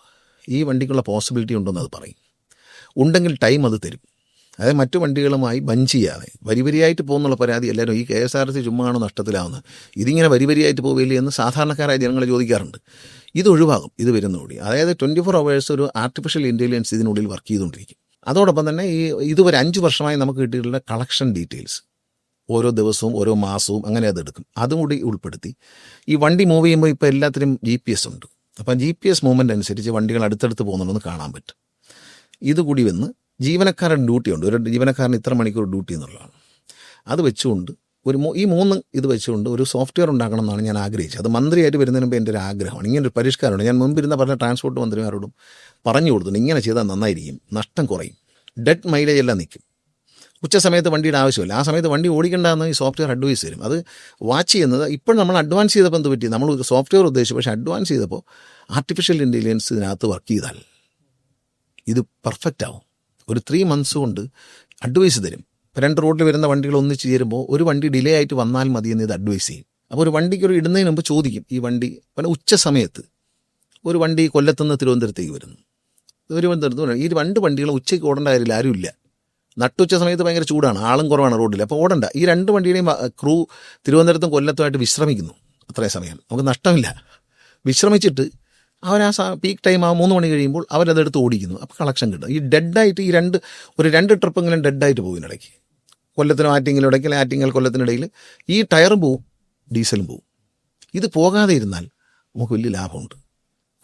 [SPEAKER 1] ഈ വണ്ടിക്കുള്ള പോസിബിലിറ്റി ഉണ്ടെന്ന് അത് പറയും. ഉണ്ടെങ്കിൽ ടൈം അത് തരും. അതായത് മറ്റു വണ്ടികളുമായി ബഞ്ച് ചെയ്യാതെ വരിവരിയായിട്ട് പോകുന്നുള്ള പരാതി എല്ലാവരും ഈ KSRTC ചുമ്മാണോ നഷ്ടത്തിലാവുന്നത്, ഇതിങ്ങനെ വരിവരിയായിട്ട് പോവില്ലേ എന്ന് സാധാരണക്കാരായ ജനങ്ങൾ ചോദിക്കാറുണ്ട്. ഇത് ഒഴിവാകും ഇത് വരുന്നതോടെ. അതായത് 24 hours ഒരു ആർട്ടിഫിഷ്യൽ ഇൻ്റലിജൻസ് ഇതിനുള്ളിൽ വർക്ക് ചെയ്തുകൊണ്ടിരിക്കും. അതോടൊപ്പം തന്നെ ഇതുവരെ 5 വർഷമായി നമുക്ക് കിട്ടിയിട്ടുള്ള കളക്ഷൻ ഡീറ്റെയിൽസ് ഓരോ ദിവസവും ഓരോ മാസവും അങ്ങനെ അതെടുക്കും. അതും കൂടി ഉൾപ്പെടുത്തി ഈ വണ്ടി മൂവ് ചെയ്യുമ്പോൾ ഇപ്പോൾ എല്ലാത്തിനും GPS ഉണ്ട്. അപ്പം GPS മൂവ്മെൻ്റ് അനുസരിച്ച് വണ്ടികൾ അടുത്തടുത്ത് പോകുന്നുണ്ടെന്ന് കാണാൻ പറ്റും. ഇതുകൂടി വന്ന് ജീവനക്കാരുടെ ഡ്യൂട്ടി ഉണ്ട്. ഒരു ജീവനക്കാരന് ഇത്ര മണിക്കൂർ ഡ്യൂട്ടി എന്നുള്ളതാണ്. അത് വെച്ചുകൊണ്ട് ഈ 3 ഇത് വെച്ചുകൊണ്ട് ഒരു സോഫ്റ്റ്വെയർ ഉണ്ടാക്കണം എന്നാണ് ഞാൻ ആഗ്രഹിച്ചത്. അത് മന്ത്രിയായിട്ട് വരുന്നതിന് മുമ്പ് എൻ്റെ ഒരു ആഗ്രഹമാണ്. ഇങ്ങനൊരു പരിഷ്കാരമുണ്ട്. ഞാൻ മുമ്പിരുന്ന പറഞ്ഞ ട്രാൻസ്പോർട്ട് മന്ത്രിമാരോടും പറഞ്ഞു കൊടുത്തിട്ടുണ്ട്, ഇങ്ങനെ ചെയ്താൽ നന്നായിരിക്കും, നഷ്ടം കുറയും, ഡെഡ് മൈലേജ് എല്ലാം നിൽക്കും, ഉച്ച സമയത്ത് വണ്ടിയുടെ ആവശ്യമില്ല, ആ സമയത്ത് വണ്ടി ഓടിക്കേണ്ടതെന്ന് ഈ സോഫ്റ്റ്വെയർ അഡ്വൈസ് തരും. അത് വാച്ച് ചെയ്യുന്നത് ഇപ്പോൾ നമ്മൾ അഡ്വാൻസ് ചെയ്തപ്പോൾ എന്ത് പറ്റി, നമ്മൾ സോഫ്റ്റ്വെയർ ഉദ്ദേശിച്ചു, പക്ഷേ അഡ്വാൻസ് ചെയ്തപ്പോൾ ആർട്ടിഫിഷ്യൽ ഇൻ്റലിജൻസ് ഇതിനകത്ത് വർക്ക് ചെയ്താൽ ഇത് പെർഫെക്റ്റ് ആവും. ഒരു 3 months കൊണ്ട് അഡ്വൈസ് തരും. ഇപ്പോൾ 2 റോഡിൽ വരുന്ന വണ്ടികൾ ഒന്നിച്ച് ചേരുമ്പോൾ ഒരു വണ്ടി ഡിലേ ആയിട്ട് വന്നാൽ മതിയെന്ന് ഇത് അഡ്വൈസ് ചെയ്യും. അപ്പോൾ ഒരു വണ്ടിക്ക് ഒരു ഇടുന്നതിന് മുമ്പ് ചോദിക്കും, ഈ വണ്ടി പല ഉച്ച സമയത്ത് ഒരു വണ്ടി കൊല്ലത്തുനിന്ന് തിരുവനന്തപുരത്തേക്ക് വരുന്നു, ഈ 2 വണ്ടികളും ഉച്ചയ്ക്ക് ഓടേണ്ട കാര്യമില്ല, ആരുമില്ല, നട്ടുച്ച സമയത്ത് ഭയങ്കര ചൂടാണ്, ആളും കുറവാണ് റോഡിൽ, അപ്പോൾ ഓടണ്ട. ഈ 2 വണ്ടിയുടെയും ക്രൂ തിരുവനന്തപുരത്തും കൊല്ലത്തുമായിട്ട് വിശ്രമിക്കുന്നു. അത്രയും സമയം നമുക്ക് നഷ്ടമില്ല. വിശ്രമിച്ചിട്ട് അവർ ആ പീക്ക് ടൈം 3 മണി കഴിയുമ്പോൾ അവരതെടുത്ത് ഓടിക്കുന്നു. അപ്പോൾ കളക്ഷൻ കിട്ടും. ഈ ഡെഡായിട്ട് ഈ 2 ട്രിപ്പെങ്കിലും ഡെഡായിട്ട് പോകും ഇടയ്ക്ക്, കൊല്ലത്തിനും ആറ്റിങ്ങലും ഇടയ്ക്ക്, ആറ്റിങ്ങൽ കൊല്ലത്തിനിടയിൽ ഈ ടയറും പോവും, ഡീസലും പോവും. ഇത് പോകാതെ ഇരുന്നാൽ നമുക്ക് വലിയ ലാഭമുണ്ട്.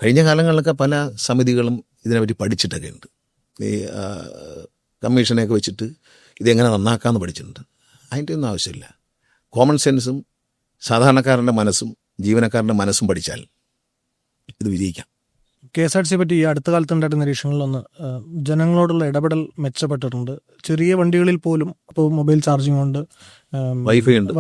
[SPEAKER 1] കഴിഞ്ഞ കാലങ്ങളിലൊക്കെ പല സമിതികളും ഇതിനെപ്പറ്റി പഠിച്ചിട്ടൊക്കെ ഉണ്ട്. ഈ കമ്മീഷനെയൊക്കെ വെച്ചിട്ട് ഇതെങ്ങനെ നന്നാക്കാമെന്ന് പഠിച്ചിട്ടുണ്ട്. അതിൻ്റെ ഒന്നും ആവശ്യമില്ല. കോമൺ സെൻസും സാധാരണക്കാരൻ്റെ മനസ്സും ജീവനക്കാരുടെ മനസ്സും പഠിച്ചാൽ ഇത് വിജയിക്കാം.
[SPEAKER 2] KSRTC പറ്റി ഈ അടുത്ത കാലത്തുണ്ടായിട്ട് നിരീക്ഷണങ്ങളിലൊന്ന് ജനങ്ങളോടുള്ള ഇടപെടൽ മെച്ചപ്പെട്ടിട്ടുണ്ട്. ചെറിയ വണ്ടികളിൽ പോലും ഇപ്പോൾ മൊബൈൽ ചാർജിങ് ഉണ്ട്,
[SPEAKER 1] വൈഫൈ ഉണ്ട്,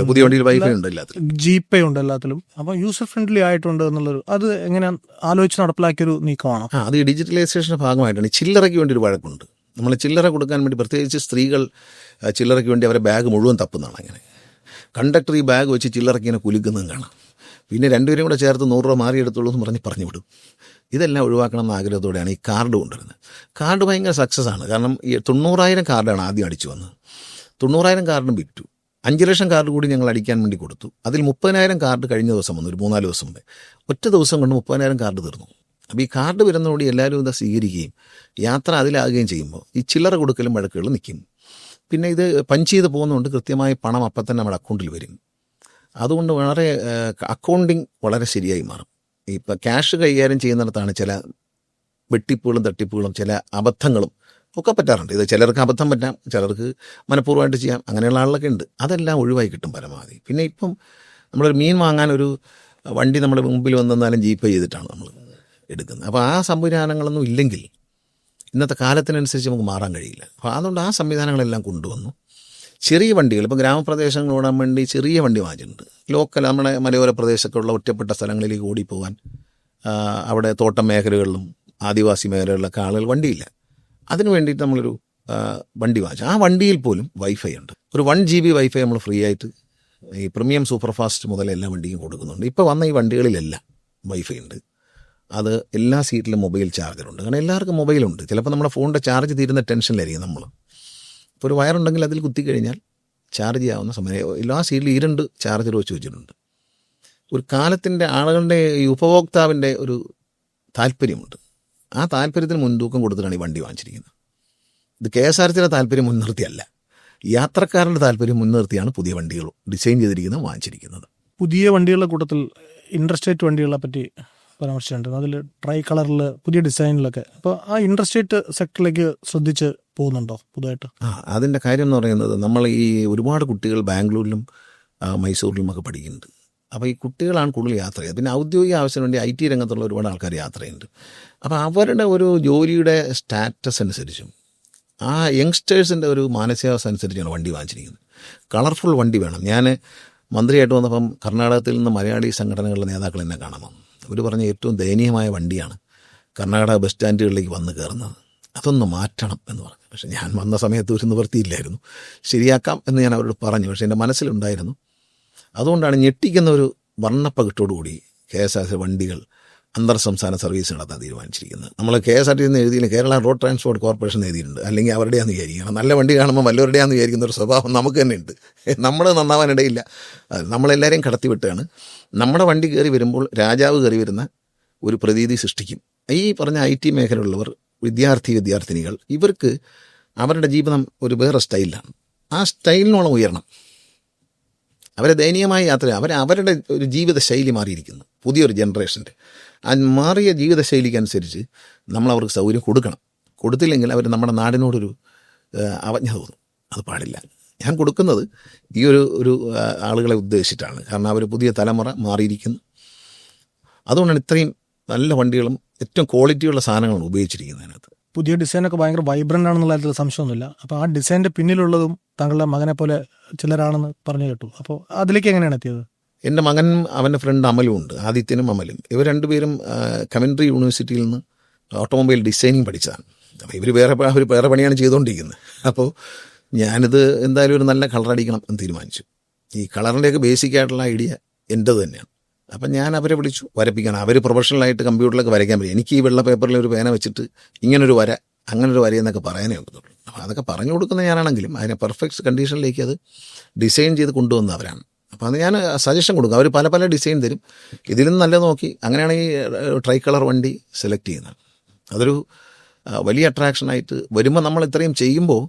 [SPEAKER 1] പുതിയ വണ്ടിയിൽ വൈഫൈ ഉണ്ട്, എല്ലാത്തിലും
[SPEAKER 2] GPay ഉണ്ട് എല്ലാത്തിലും. അപ്പോൾ യൂസർ ഫ്രണ്ട്ലി ആയിട്ടുണ്ട് എന്നുള്ളൊരു അത് എങ്ങനെ ആലോചിച്ച് നടപ്പിലാക്കിയൊരു നീക്കമാണോ?
[SPEAKER 1] അത് ഈ ഡിജിറ്റലൈസേഷൻ്റെ ഭാഗമായിട്ടാണ്. ഈ ചില്ലറയ്ക്ക് വേണ്ടി ഒരു വഴക്കുണ്ട്. നമ്മൾ ചില്ലറ കൊടുക്കാൻ വേണ്ടി, പ്രത്യേകിച്ച് സ്ത്രീകൾ ചില്ലറയ്ക്ക് വേണ്ടി അവരെ ബാഗ് മുഴുവൻ തപ്പുന്നതാണ്. അങ്ങനെ കണ്ടക്ടർ ഈ ബാഗ് വെച്ച് ചില്ലറയ്ക്ക് ഇങ്ങനെ കുലുക്കുന്നതും കാണാം. പിന്നെ രണ്ടുപേരും കൂടെ ചേർത്ത് 100 രൂപ മാറിയെടുത്തോളൂ എന്ന് പറഞ്ഞു വിടും. ഇതെല്ലാം ഒഴിവാക്കണം എന്ന ആഗ്രഹത്തോടെയാണ് ഈ കാർഡ് കൊണ്ടുവരുന്നത്. കാർഡ് ഭയങ്കര സക്സസ് ആണ്. കാരണം ഈ 90,000 കാർഡാണ് ആദ്യം അടിച്ചു വന്നത്. 90,000 കാർഡും വിറ്റു. 5 ലക്ഷം കാർഡ് കൂടി ഞങ്ങൾ അടിക്കാൻ വേണ്ടി കൊടുത്തു. അതിൽ 30,000 കാർഡ് കഴിഞ്ഞ ദിവസം വന്നു, ഒരു 3-4 ദിവസം മുമ്പേ. ഒറ്റ ദിവസം കൊണ്ട് 30,000 കാർഡ് തീർന്നു. അപ്പോൾ ഈ കാർഡ് വരുന്നതോടെ എല്ലാവരും ഇത് സ്വീകരിക്കുകയും യാത്ര അതിലാകുകയും ചെയ്യുമ്പോൾ ഈ ചില്ലറ കൊടുക്കലും വഴക്കുകളും നിൽക്കും. പിന്നെ ഇത് പഞ്ച് ചെയ്ത് പോകുന്നതുകൊണ്ട് കൃത്യമായി പണം അപ്പം തന്നെ നമ്മുടെ അക്കൗണ്ടിൽ വരും. അതുകൊണ്ട് വളരെ അക്കൗണ്ടിങ് വളരെ ശരിയായി മാറും. ഇപ്പം ക്യാഷ് കൈകാര്യം ചെയ്യുന്നിടത്താണ് ചില വെട്ടിപ്പുകളും തട്ടിപ്പുകളും ചില അബദ്ധങ്ങളും ഒക്കെ പറ്റാറുണ്ട്. ഇത് ചിലർക്ക് അബദ്ധം പറ്റാം, ചിലർക്ക് മനഃപൂർവ്വമായിട്ട് ചെയ്യാം. അങ്ങനെയുള്ള ആളുകളൊക്കെ ഉണ്ട്. അതെല്ലാം ഒഴിവായി കിട്ടും പരമാവധി. പിന്നെ ഇപ്പം നമ്മളൊരു മീൻ വാങ്ങാൻ ഒരു വണ്ടി നമ്മുടെ മുമ്പിൽ വന്നെന്നാലും GPay ചെയ്തിട്ടാണ് നമ്മൾ എടുക്കുന്നത്. അപ്പോൾ ആ സംവിധാനങ്ങളൊന്നും ഇല്ലെങ്കിൽ ഇന്നത്തെ കാലത്തിനനുസരിച്ച് നമുക്ക് മാറാൻ കഴിയില്ല. അപ്പോൾ അതുകൊണ്ട് ആ സംവിധാനങ്ങളെല്ലാം കൊണ്ടുവന്നു. ചെറിയ വണ്ടികൾ, ഇപ്പോൾ ഗ്രാമപ്രദേശങ്ങൾ ഓടാൻ വേണ്ടി ചെറിയ വണ്ടി വാങ്ങിച്ചിട്ടുണ്ട്. ലോക്കൽ നമ്മുടെ മലയോര പ്രദേശത്തുള്ള ഒറ്റപ്പെട്ട സ്ഥലങ്ങളിലേക്ക് ഓടിപ്പോകാൻ, അവിടെ തോട്ടം മേഖലകളിലും ആദിവാസി മേഖലകളിലൊക്കെ ആളുകൾ വണ്ടിയില്ല. അതിന് വേണ്ടിയിട്ട് നമ്മളൊരു വണ്ടി വാങ്ങിച്ചു. ആ വണ്ടിയിൽ പോലും വൈഫൈ ഉണ്ട്. ഒരു 1 GB വൈഫൈ നമ്മൾ ഫ്രീ ആയിട്ട് ഈ പ്രീമിയം സൂപ്പർ ഫാസ്റ്റ് മുതൽ എല്ലാ വണ്ടിയും കൊടുക്കുന്നുണ്ട്. ഇപ്പോൾ വന്ന ഈ വണ്ടികളിലെല്ലാം വൈഫൈ ഉണ്ട്. അത് എല്ലാ സീറ്റിലും മൊബൈൽ ചാർജറുണ്ട്. കാരണം എല്ലാവർക്കും മൊബൈലുണ്ട്. ചിലപ്പോൾ നമ്മുടെ ഫോണിൻ്റെ ചാർജ് തീരുന്ന ടെൻഷനിലായിരിക്കും നമ്മൾ. ഇപ്പോൾ ഒരു വയറുണ്ടെങ്കിൽ അതിൽ കുത്തിക്കഴിഞ്ഞാൽ ചാർജ് ചെയ്യാവുന്ന സമയം എല്ലാ സീറ്റിലും 2 ചാർജർ വെച്ച് വെച്ചിട്ടുണ്ട്. ഒരു കാലത്തിൻ്റെ ആളുകളുടെ ഈ ഉപഭോക്താവിൻ്റെ ഒരു താല്പര്യമുണ്ട്. ആ താല്പര്യത്തിന് മുൻതൂക്കം കൊടുത്തിട്ടാണ് ഈ വണ്ടി വാങ്ങിച്ചിരിക്കുന്നത്. ഇത് KSRTCയുടെ താല്പര്യം മുൻനിർത്തിയല്ല, യാത്രക്കാരുടെ താല്പര്യം മുൻനിർത്തിയാണ് പുതിയ വണ്ടികൾ ഡിസൈൻ ചെയ്തിരിക്കുന്നത്, വാങ്ങിച്ചിരിക്കുന്നത്.
[SPEAKER 2] പുതിയ വണ്ടികളുടെ കൂട്ടത്തിൽ ഇൻട്രസ്റ്റേറ്റ് വണ്ടികളെ പറ്റി പരാമർശിച്ചിട്ടുണ്ട്. അതിൽ ട്രൈ കളറിൽ പുതിയ ഡിസൈനിലൊക്കെ. അപ്പോൾ ആ ഇൻട്രസ്റ്റേറ്റ് സെക്ടറിലേക്ക് ശ്രദ്ധിച്ച് പോകുന്നുണ്ടോ പുതുതായിട്ട്?
[SPEAKER 1] അതിൻ്റെ കാര്യം എന്ന് പറയുന്നത്, നമ്മൾ ഈ ഒരുപാട് കുട്ടികൾ ബാംഗ്ലൂരിലും മൈസൂരിലുമൊക്കെ പഠിക്കുന്നുണ്ട്. അപ്പോൾ ഈ കുട്ടികളാണ് കൂടുതൽ യാത്ര ചെയ്യുന്നത്. പിന്നെ ഔദ്യോഗിക ആവശ്യത്തിന് വേണ്ടി IT രംഗത്തുള്ള ഒരുപാട് ആൾക്കാർ യാത്ര ചെയ്യുന്നുണ്ട്. അപ്പോൾ അവരുടെ ഒരു ജോലിയുടെ സ്റ്റാറ്റസ് അനുസരിച്ചും ആ യങ്സ്റ്റേഴ്സിൻ്റെ ഒരു മാനസികാവസ്ഥ അനുസരിച്ചാണ് വണ്ടി വാങ്ങിച്ചിരിക്കുന്നത്. കളർഫുൾ വണ്ടി വേണം. ഞാൻ മന്ത്രിയായിട്ട് വന്നപ്പം കർണാടകത്തിൽ നിന്ന് മലയാളി സംഘടനകളുടെ നേതാക്കൾ എന്നെ കാണാൻ വന്നു. അവർ പറഞ്ഞ ഏറ്റവും ദയനീയമായ വണ്ടിയാണ് കർണാടക ബസ് സ്റ്റാൻഡുകളിലേക്ക് വന്ന് കയറുന്നത്. അതൊന്ന് മാറ്റണം എന്ന് പറഞ്ഞു. പക്ഷേ ഞാൻ വന്ന സമയത്ത് ഒരു നിവൃത്തിയില്ലായിരുന്നു. ശരിയാക്കാം എന്ന് ഞാൻ അവരോട് പറഞ്ഞു. പക്ഷേ എൻ്റെ മനസ്സിലുണ്ടായിരുന്നു. അതുകൊണ്ടാണ് ഞെട്ടിക്കുന്ന ഒരു വർണ്ണപ്പകിട്ടോടുകൂടി KSRTC വണ്ടികൾ അന്തർ സംസ്ഥാന സർവീസ് നടത്താൻ തീരുമാനിച്ചിരിക്കുന്നത്. നമ്മൾ KSRTC എന്ന് എഴുതിയില്ല, കേരള റോഡ് ട്രാൻസ്പോർട്ട് കോർപ്പറേഷൻ എഴുതിയിട്ടുണ്ട്. അല്ലെങ്കിൽ അവരുടെയാന്ന് വിചാരിക്കണം. നല്ല വണ്ടി കാണുമ്പോൾ വല്ലവരുടെയാന്ന് വിചാരിക്കുന്ന ഒരു സ്വഭാവം നമുക്ക് തന്നെ ഉണ്ട്. നമ്മൾ നന്നാവാനിടയില്ല. നമ്മളെല്ലാവരെയും കടത്തിവിട്ടാണ്. നമ്മുടെ വണ്ടി കയറി വരുമ്പോൾ രാജാവ് കയറി വരുന്ന ഒരു പ്രതീതി സൃഷ്ടിക്കും. ഈ പറഞ്ഞ IT മേഖലയിലുള്ളവർ, വിദ്യാർത്ഥിനികൾ, ഇവർക്ക് അവരുടെ ജീവിതം ഒരു വേറെ സ്റ്റൈലിലാണ്. ആ സ്റ്റൈലിനോളം ഉയരണം. അവരെ ദയനീയമായ യാത്ര, അവരുടെ ഒരു ജീവിത ശൈലി മാറിയിരിക്കുന്നു. പുതിയൊരു ജനറേഷൻ്റെ ആ മാറിയ ജീവിതശൈലിക്കനുസരിച്ച് നമ്മൾ അവർക്ക് സൗകര്യം കൊടുക്കണം. കൊടുത്തില്ലെങ്കിൽ അവർ നമ്മുടെ നാടിനോടൊരു അവജ്ഞ തോന്നും. അത് പാടില്ല. ഞാൻ കൊടുക്കുന്നത് ഈ ഒരു ആളുകളെ ഉദ്ദേശിച്ചിട്ടാണ്. കാരണം അവർ പുതിയ തലമുറ മാറിയിരിക്കുന്നു. അതുകൊണ്ടാണ് ഇത്രയും നല്ല വണ്ടികളും ഏറ്റവും ക്വാളിറ്റിയുള്ള സാധനങ്ങളാണ് ഉപയോഗിച്ചിരിക്കുന്നത്. അതിനകത്ത്
[SPEAKER 2] പുതിയ ഡിസൈനൊക്കെ ഭയങ്കര വൈബ്രൻ്റ് ആണെന്നുള്ള കാര്യത്തിൽ സംശയമൊന്നുമില്ല. അപ്പോൾ ആ ഡിസൈൻ്റെ പിന്നിലുള്ളതും താങ്കളുടെ മകനെ പോലെ ചിലരാണെന്ന് പറഞ്ഞു കേട്ടു. അപ്പോൾ അതിലേക്ക് എങ്ങനെയാണ് എത്തിയത്?
[SPEAKER 1] എൻ്റെ മകനും അവൻ്റെ ഫ്രണ്ട് അമലും ഉണ്ട്, ആദിത്യനും അമലും. ഇവർ രണ്ടുപേരും കമൻട്രി യൂണിവേഴ്സിറ്റിയിൽ നിന്ന് ഓട്ടോമൊബൈൽ ഡിസൈനിങ് പഠിച്ചതാണ്. അപ്പോൾ ഇവർ വേറെ പണിയാണ് ചെയ്തുകൊണ്ടിരിക്കുന്നത്. അപ്പോൾ ഞാനിത് എന്തായാലും ഒരു നല്ല കളർ അടിക്കണം എന്ന് തീരുമാനിച്ചു. ഈ കളറിൻ്റെയൊക്കെ ബേസിക്കായിട്ടുള്ള ഐഡിയ എൻ്റെത് തന്നെയാണ്. അപ്പം ഞാൻ അവരെ വിളിച്ചു വരപ്പിക്കണം. അവർ പ്രൊഫഷണലായിട്ട് കമ്പ്യൂട്ടറിലൊക്കെ വരയ്ക്കാൻ പറ്റും. എനിക്ക് ഈ വെള്ള പേപ്പറിൽ ഒരു പേന വെച്ചിട്ട് ഇങ്ങനൊരു വര, അങ്ങനൊരു വരയെന്നൊക്കെ പറയാനേ പറ്റത്തുള്ളൂ. അപ്പോൾ അതൊക്കെ പറഞ്ഞു കൊടുക്കുന്ന ഞാനാണെങ്കിലും അതിനെ പെർഫെക്റ്റ് കണ്ടീഷനിലേക്ക് അത് ഡിസൈൻ ചെയ്ത് കൊണ്ടുവന്ന അവരാണ്. അപ്പോൾ അത് ഞാൻ സജഷൻ കൊടുക്കും. അവർ പല ഡിസൈൻ തരും. ഇതിലും നല്ലത് നോക്കി അങ്ങനെയാണ് ഈ ട്രൈ കളർ വണ്ടി സെലക്ട് ചെയ്യുന്നത്. അതൊരു വലിയ അട്രാക്ഷനായിട്ട് വരുമ്പോൾ നമ്മൾ ഇത്രയും ചെയ്യുമ്പോൾ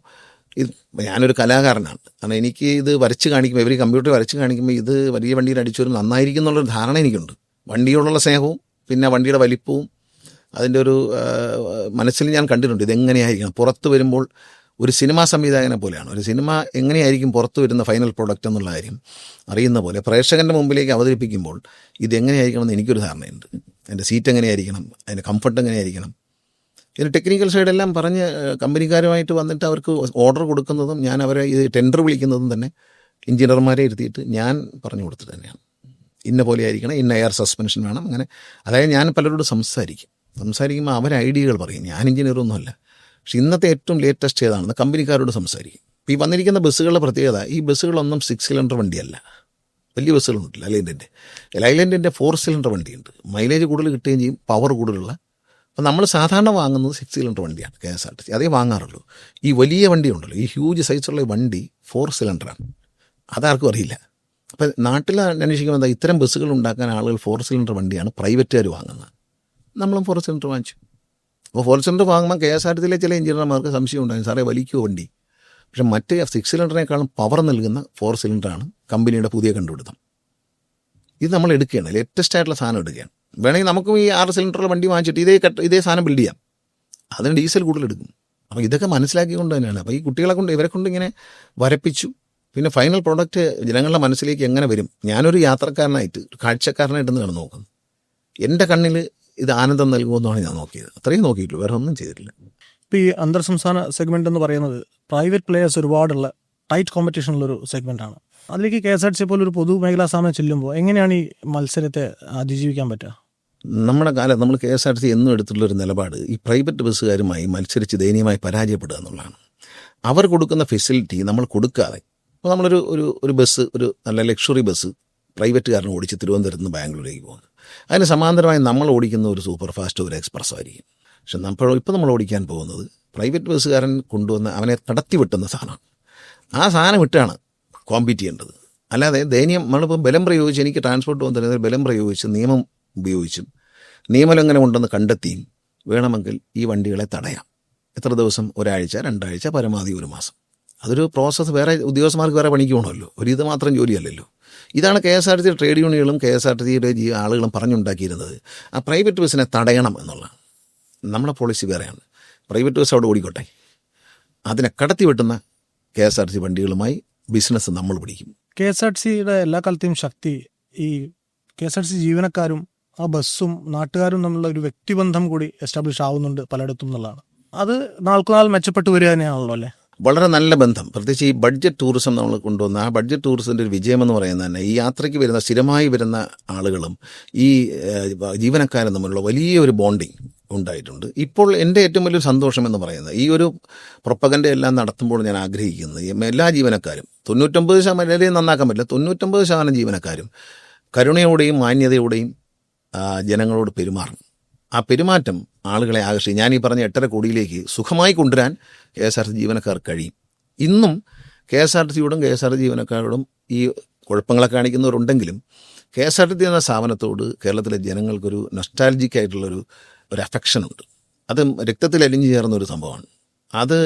[SPEAKER 1] ഇത് ഞാനൊരു കലാകാരനാണ്. കാരണം എനിക്ക് ഇത് വരച്ച് കാണിക്കുമ്പോൾ, ഇവർ കമ്പ്യൂട്ടർ വരച്ച് കാണിക്കുമ്പോൾ ഇത് വലിയ വണ്ടിയിൽ അടിച്ചു വരും നന്നായിരിക്കും എന്നുള്ളൊരു ധാരണ എനിക്കുണ്ട്. വണ്ടിയോടുള്ള സ്നേഹവും പിന്നെ വണ്ടിയുടെ വലിപ്പവും അതിൻ്റെ ഒരു മനസ്സിൽ ഞാൻ കണ്ടിട്ടുണ്ട്. ഇതെങ്ങനെയായിരിക്കണം പുറത്ത് വരുമ്പോൾ ഒരു സിനിമാ സംവിധായകനെ പോലെയാണ്. ഒരു സിനിമ എങ്ങനെയായിരിക്കും പുറത്തു വരുന്ന ഫൈനൽ പ്രൊഡക്റ്റ് എന്നുള്ള കാര്യം അറിയുന്ന പോലെ പ്രേക്ഷകൻ്റെ മുമ്പിലേക്ക് അവതരിപ്പിക്കുമ്പോൾ ഇതെങ്ങനെയായിരിക്കണം എന്ന് എനിക്കൊരു ധാരണയുണ്ട്. അതിൻ്റെ സീറ്റ് എങ്ങനെയായിരിക്കണം, അതിൻ്റെ കംഫർട്ട് എങ്ങനെയായിരിക്കണം, ഇതിന് ടെക്നിക്കൽ സൈഡെല്ലാം പറഞ്ഞ് കമ്പനിക്കാരുമായിട്ട് വന്നിട്ട് അവർക്ക് ഓർഡർ കൊടുക്കുന്നതും ഞാൻ അവരെ ഇത് ടെൻഡർ വിളിക്കുന്നതും തന്നെ എഞ്ചിനീയർമാരെ ഇരുത്തിയിട്ട് ഞാൻ പറഞ്ഞു കൊടുത്തിട്ട് തന്നെയാണ്. ഇന്ന പോലെ ആയിരിക്കണം, ഇന്ന എയർ സസ്പെൻഷൻ വേണം, അങ്ങനെ. അതായത് ഞാൻ പലരോട് സംസാരിക്കുമ്പോൾ അവർ ഐഡിയകൾ പറയും. ഞാൻ എഞ്ചിനീയറൊന്നുമല്ല, പക്ഷെ ഇന്നത്തെ ഏറ്റവും ലേറ്റസ്റ്റ് ഏതാണെന്ന് കമ്പനിക്കാരോട് സംസാരിക്കും. ഇപ്പോൾ ഈ വന്നിരിക്കുന്ന ബസ്സുകളുടെ പ്രത്യേകത, ഈ ബസ്സുകളൊന്നും 6 സിലിണ്ടർ വണ്ടിയല്ല, വലിയ ബസ്സുകളൊന്നുമില്ല. ലൈലൻഡിൻ്റെ 4 സിലിണ്ടർ വണ്ടിയുണ്ട്, മൈലേജ് കൂടുതൽ കിട്ടുകയും ചെയ്യും, പവർ കൂടുതലുള്ള. അപ്പോൾ നമ്മൾ സാധാരണ വാങ്ങുന്നത് 6 സിലിണ്ടർ വണ്ടിയാണ്, KSRTC അതേ വാങ്ങാറുള്ളൂ. ഈ വലിയ വണ്ടി ഉണ്ടല്ലോ, ഈ ഹ്യൂജ് സൈസുള്ള വണ്ടി 4 സിലിണ്ടറാണ്, അതാർക്കും അറിയില്ല. അപ്പോൾ നാട്ടിൽ അന്വേഷിക്കുമ്പോൾ എന്താ, ഇത്തരം ബസ്സുകൾ ഉണ്ടാക്കാൻ ആളുകൾ 4 സിലിണ്ടർ വണ്ടിയാണ് പ്രൈവറ്റുകാർ വാങ്ങുന്നത്. നമ്മളും 4 സിലിണ്ടർ വാങ്ങിച്ചു. അപ്പോൾ 4 സിലിണ്ടർ വാങ്ങുമ്പോൾ KSRTCയിലെ ചില എഞ്ചിനീയർമാർക്ക് സംശയം ഉണ്ടാകും, സാറേ വലിക്കുമോ വണ്ടി? പക്ഷെ മറ്റ് 6 സിലിണ്ടറിനേക്കാളും പവർ നൽകുന്ന 4 സിലിണ്ടറാണ് കമ്പനിയുടെ പുതിയ കണ്ടുപിടുത്തം. ഇത് നമ്മൾ എടുക്കുകയാണ്, ലേറ്റസ്റ്റ് ആയിട്ടുള്ള സാധനം എടുക്കുകയാണ്. വേണമെങ്കിൽ നമുക്കും ഈ 6 സിലിണ്ടറുള്ള വണ്ടി വാങ്ങിച്ചിട്ട് ഇതേ സാധനം ബിൽഡ് ചെയ്യാം, അതിന് ഡീസൽ കൂടുതൽ എടുക്കും. അപ്പോൾ ഇതൊക്കെ മനസ്സിലാക്കിക്കൊണ്ട് തന്നെയാണ്. അപ്പോൾ ഈ കുട്ടികളെ കൊണ്ട് ഇവരെ കൊണ്ട് ഇങ്ങനെ വരപ്പിച്ചു. പിന്നെ ഫൈനൽ പ്രോഡക്റ്റ് ജനങ്ങളുടെ മനസ്സിലേക്ക് എങ്ങനെ വരും? ഞാനൊരു യാത്രക്കാരനായിട്ട്, കാഴ്ചക്കാരനായിട്ടൊന്ന് കണ്ടു നോക്കുന്നു. എൻ്റെ കണ്ണിൽ ഇത് ആനന്ദം നൽകുമെന്നാണ് ഞാൻ നോക്കിയത്. അത്രയും നോക്കിയിട്ടുള്ളൂ, വേറെ ഒന്നും ചെയ്തിട്ടില്ല.
[SPEAKER 2] ഇപ്പോൾ ഈ അന്തർ സംസ്ഥാന സെഗ്മെൻ്റ് എന്ന് പറയുന്നത് പ്രൈവറ്റ് പ്ലേയേഴ്സ് ഒരുപാടുള്ള ടൈറ്റ് കോമ്പറ്റീഷനുള്ളൊരു സെഗ്മെൻറ്റാണ്. അതിലേക്ക് KSRTC പോലെ ഒരു പൊതുമേഖലാ സ്ഥാപനം ചെല്ലുമ്പോൾ എങ്ങനെയാണ് ഈ മത്സരത്തെ അതിജീവിക്കാൻ പറ്റുക?
[SPEAKER 1] നമ്മുടെ കാലത്ത് നമ്മൾ KSRTC എന്നും എടുത്തുള്ളൊരു നിലപാട് ഈ പ്രൈവറ്റ് ബസ്സുകാരുമായി മത്സരിച്ച് ദയനീയമായി പരാജയപ്പെടുക എന്നുള്ളതാണ്. അവർ കൊടുക്കുന്ന ഫെസിലിറ്റി നമ്മൾ കൊടുക്കാതെ, അപ്പോൾ നമ്മളൊരു ഒരു ബസ്, ഒരു നല്ല ലക്ഷറി ബസ് പ്രൈവറ്റുകാരന് ഓടിച്ച് തിരുവനന്തപുരത്ത് നിന്ന് ബാംഗ്ലൂരേക്ക് പോകുന്നത്. അതിന് സമാന്തരമായി നമ്മൾ ഓടിക്കുന്ന ഒരു സൂപ്പർ ഫാസ്റ്റ്, ഒരു എക്സ്പ്രസ് ആയിരിക്കും. പക്ഷെ ഇപ്പോൾ നമ്മൾ ഓടിക്കാൻ പോകുന്നത് പ്രൈവറ്റ് ബസ്സുകാരൻ കൊണ്ടുവന്ന് അവനെ കടത്തി വെട്ടുന്ന സാധനമാണ്. ആ സാധനം ഇട്ടാണ് കോമ്പീറ്റ് ചെയ്യേണ്ടത്. അല്ലാതെ ദയനീയം നമ്മളിപ്പോൾ ബലം പ്രയോഗിച്ച്, എനിക്ക് ട്രാൻസ്പോർട്ട് പോകുന്ന ബലം പ്രയോഗിച്ച്, നിയമം ഉപയോഗിച്ചും നിയമലംഘനം ഉണ്ടെന്ന് കണ്ടെത്തിയും വേണമെങ്കിൽ ഈ വണ്ടികളെ തടയാം. എത്ര ദിവസം? ഒരാഴ്ച, 2 ആഴ്ച, പരമാവധി 1 മാസം. അതൊരു പ്രോസസ്സ്. വേറെ ഉദ്യോഗസ്ഥന്മാർക്ക് വേറെ പണിക്ക് പോകണമല്ലോ, ഇത് മാത്രം ജോലിയല്ലല്ലോ. ഇതാണ് KSRTC ട്രേഡ് യൂണിയനുകളും KSRTCയുടെ ആളുകളും പറഞ്ഞുണ്ടാക്കിയിരുന്നത്. ആ പ്രൈവറ്റ് ബസ്സിനെ തടയണം എന്നുള്ളതാണ്. നമ്മുടെ പോളിസി വേറെയാണ്. പ്രൈവറ്റ് ബസ് അവിടെ ഓടിക്കോട്ടെ, അതിനെ കടത്തി വെട്ടുന്ന KSRTC വണ്ടികളുമായി ബിസിനസ് നമ്മൾ പിടിക്കും.
[SPEAKER 2] KSRTCയുടെ എല്ലാ കാലത്തെയും ശക്തി ഈ KSRTC ജീവനക്കാരും ആ ബസ്സും നാട്ടുകാരും തമ്മിലുള്ള ഒരു വ്യക്തിബന്ധം കൂടി എസ്റ്റാബ്ലിഷ് ആവുന്നുണ്ട് പലയിടത്തും എന്നുള്ളതാണ്. അത് നാൾക്കുനാൾ മെച്ചപ്പെട്ടു വരിക തന്നെയാണല്ലോ അല്ലേ?
[SPEAKER 1] വളരെ നല്ല ബന്ധം. പ്രത്യേകിച്ച് ഈ ബഡ്ജറ്റ് ടൂറിസം നമ്മൾ കൊണ്ടുവന്ന ആ ബഡ്ജറ്റ് ടൂറിസത്തിൻ്റെ ഒരു വിജയമെന്ന് പറയുന്നത് തന്നെ ഈ യാത്രയ്ക്ക് വരുന്ന, സ്ഥിരമായി വരുന്ന ആളുകളും ഈ ജീവനക്കാരും തമ്മിലുള്ള വലിയൊരു ബോണ്ടിങ് ഉണ്ടായിട്ടുണ്ട്. ഇപ്പോൾ എൻ്റെ ഏറ്റവും വലിയൊരു സന്തോഷം എന്ന് പറയുന്നത്, ഈ ഒരു പ്രൊപ്പഗൻഡ എല്ലാം നടത്തുമ്പോൾ ഞാൻ ആഗ്രഹിക്കുന്നത് എല്ലാ ജീവനക്കാരും 99% നന്നാക്കാൻ പറ്റില്ല, 99% ജീവനക്കാരും കരുണയോടെയും മാന്യതയോടെയും ജനങ്ങളോട് പെരുമാറും. ആ പെരുമാറ്റം ആളുകളെ ആകർഷിക്കും. ഞാൻ ഈ പറഞ്ഞ 8.5 കോടിയിലേക്ക് സുഖമായി കൊണ്ടുവരാൻ KSRTC ജീവനക്കാർ കഴിയും. ഇന്നും KSRTCയോടും KSRTC ജീവനക്കാരോടും ഈ കുഴപ്പങ്ങളെ കാണിക്കുന്നവരുണ്ടെങ്കിലും KSRTC എന്ന സ്ഥാപനത്തോട് കേരളത്തിലെ ജനങ്ങൾക്കൊരു നൊസ്റ്റാൾജിക് ആയിട്ടുള്ളൊരു അഫെക്ഷനുണ്ട്. അത് രക്തത്തിൽ അലിഞ്ഞു ചേർന്ന ഒരു സംഭവമാണ്. അത്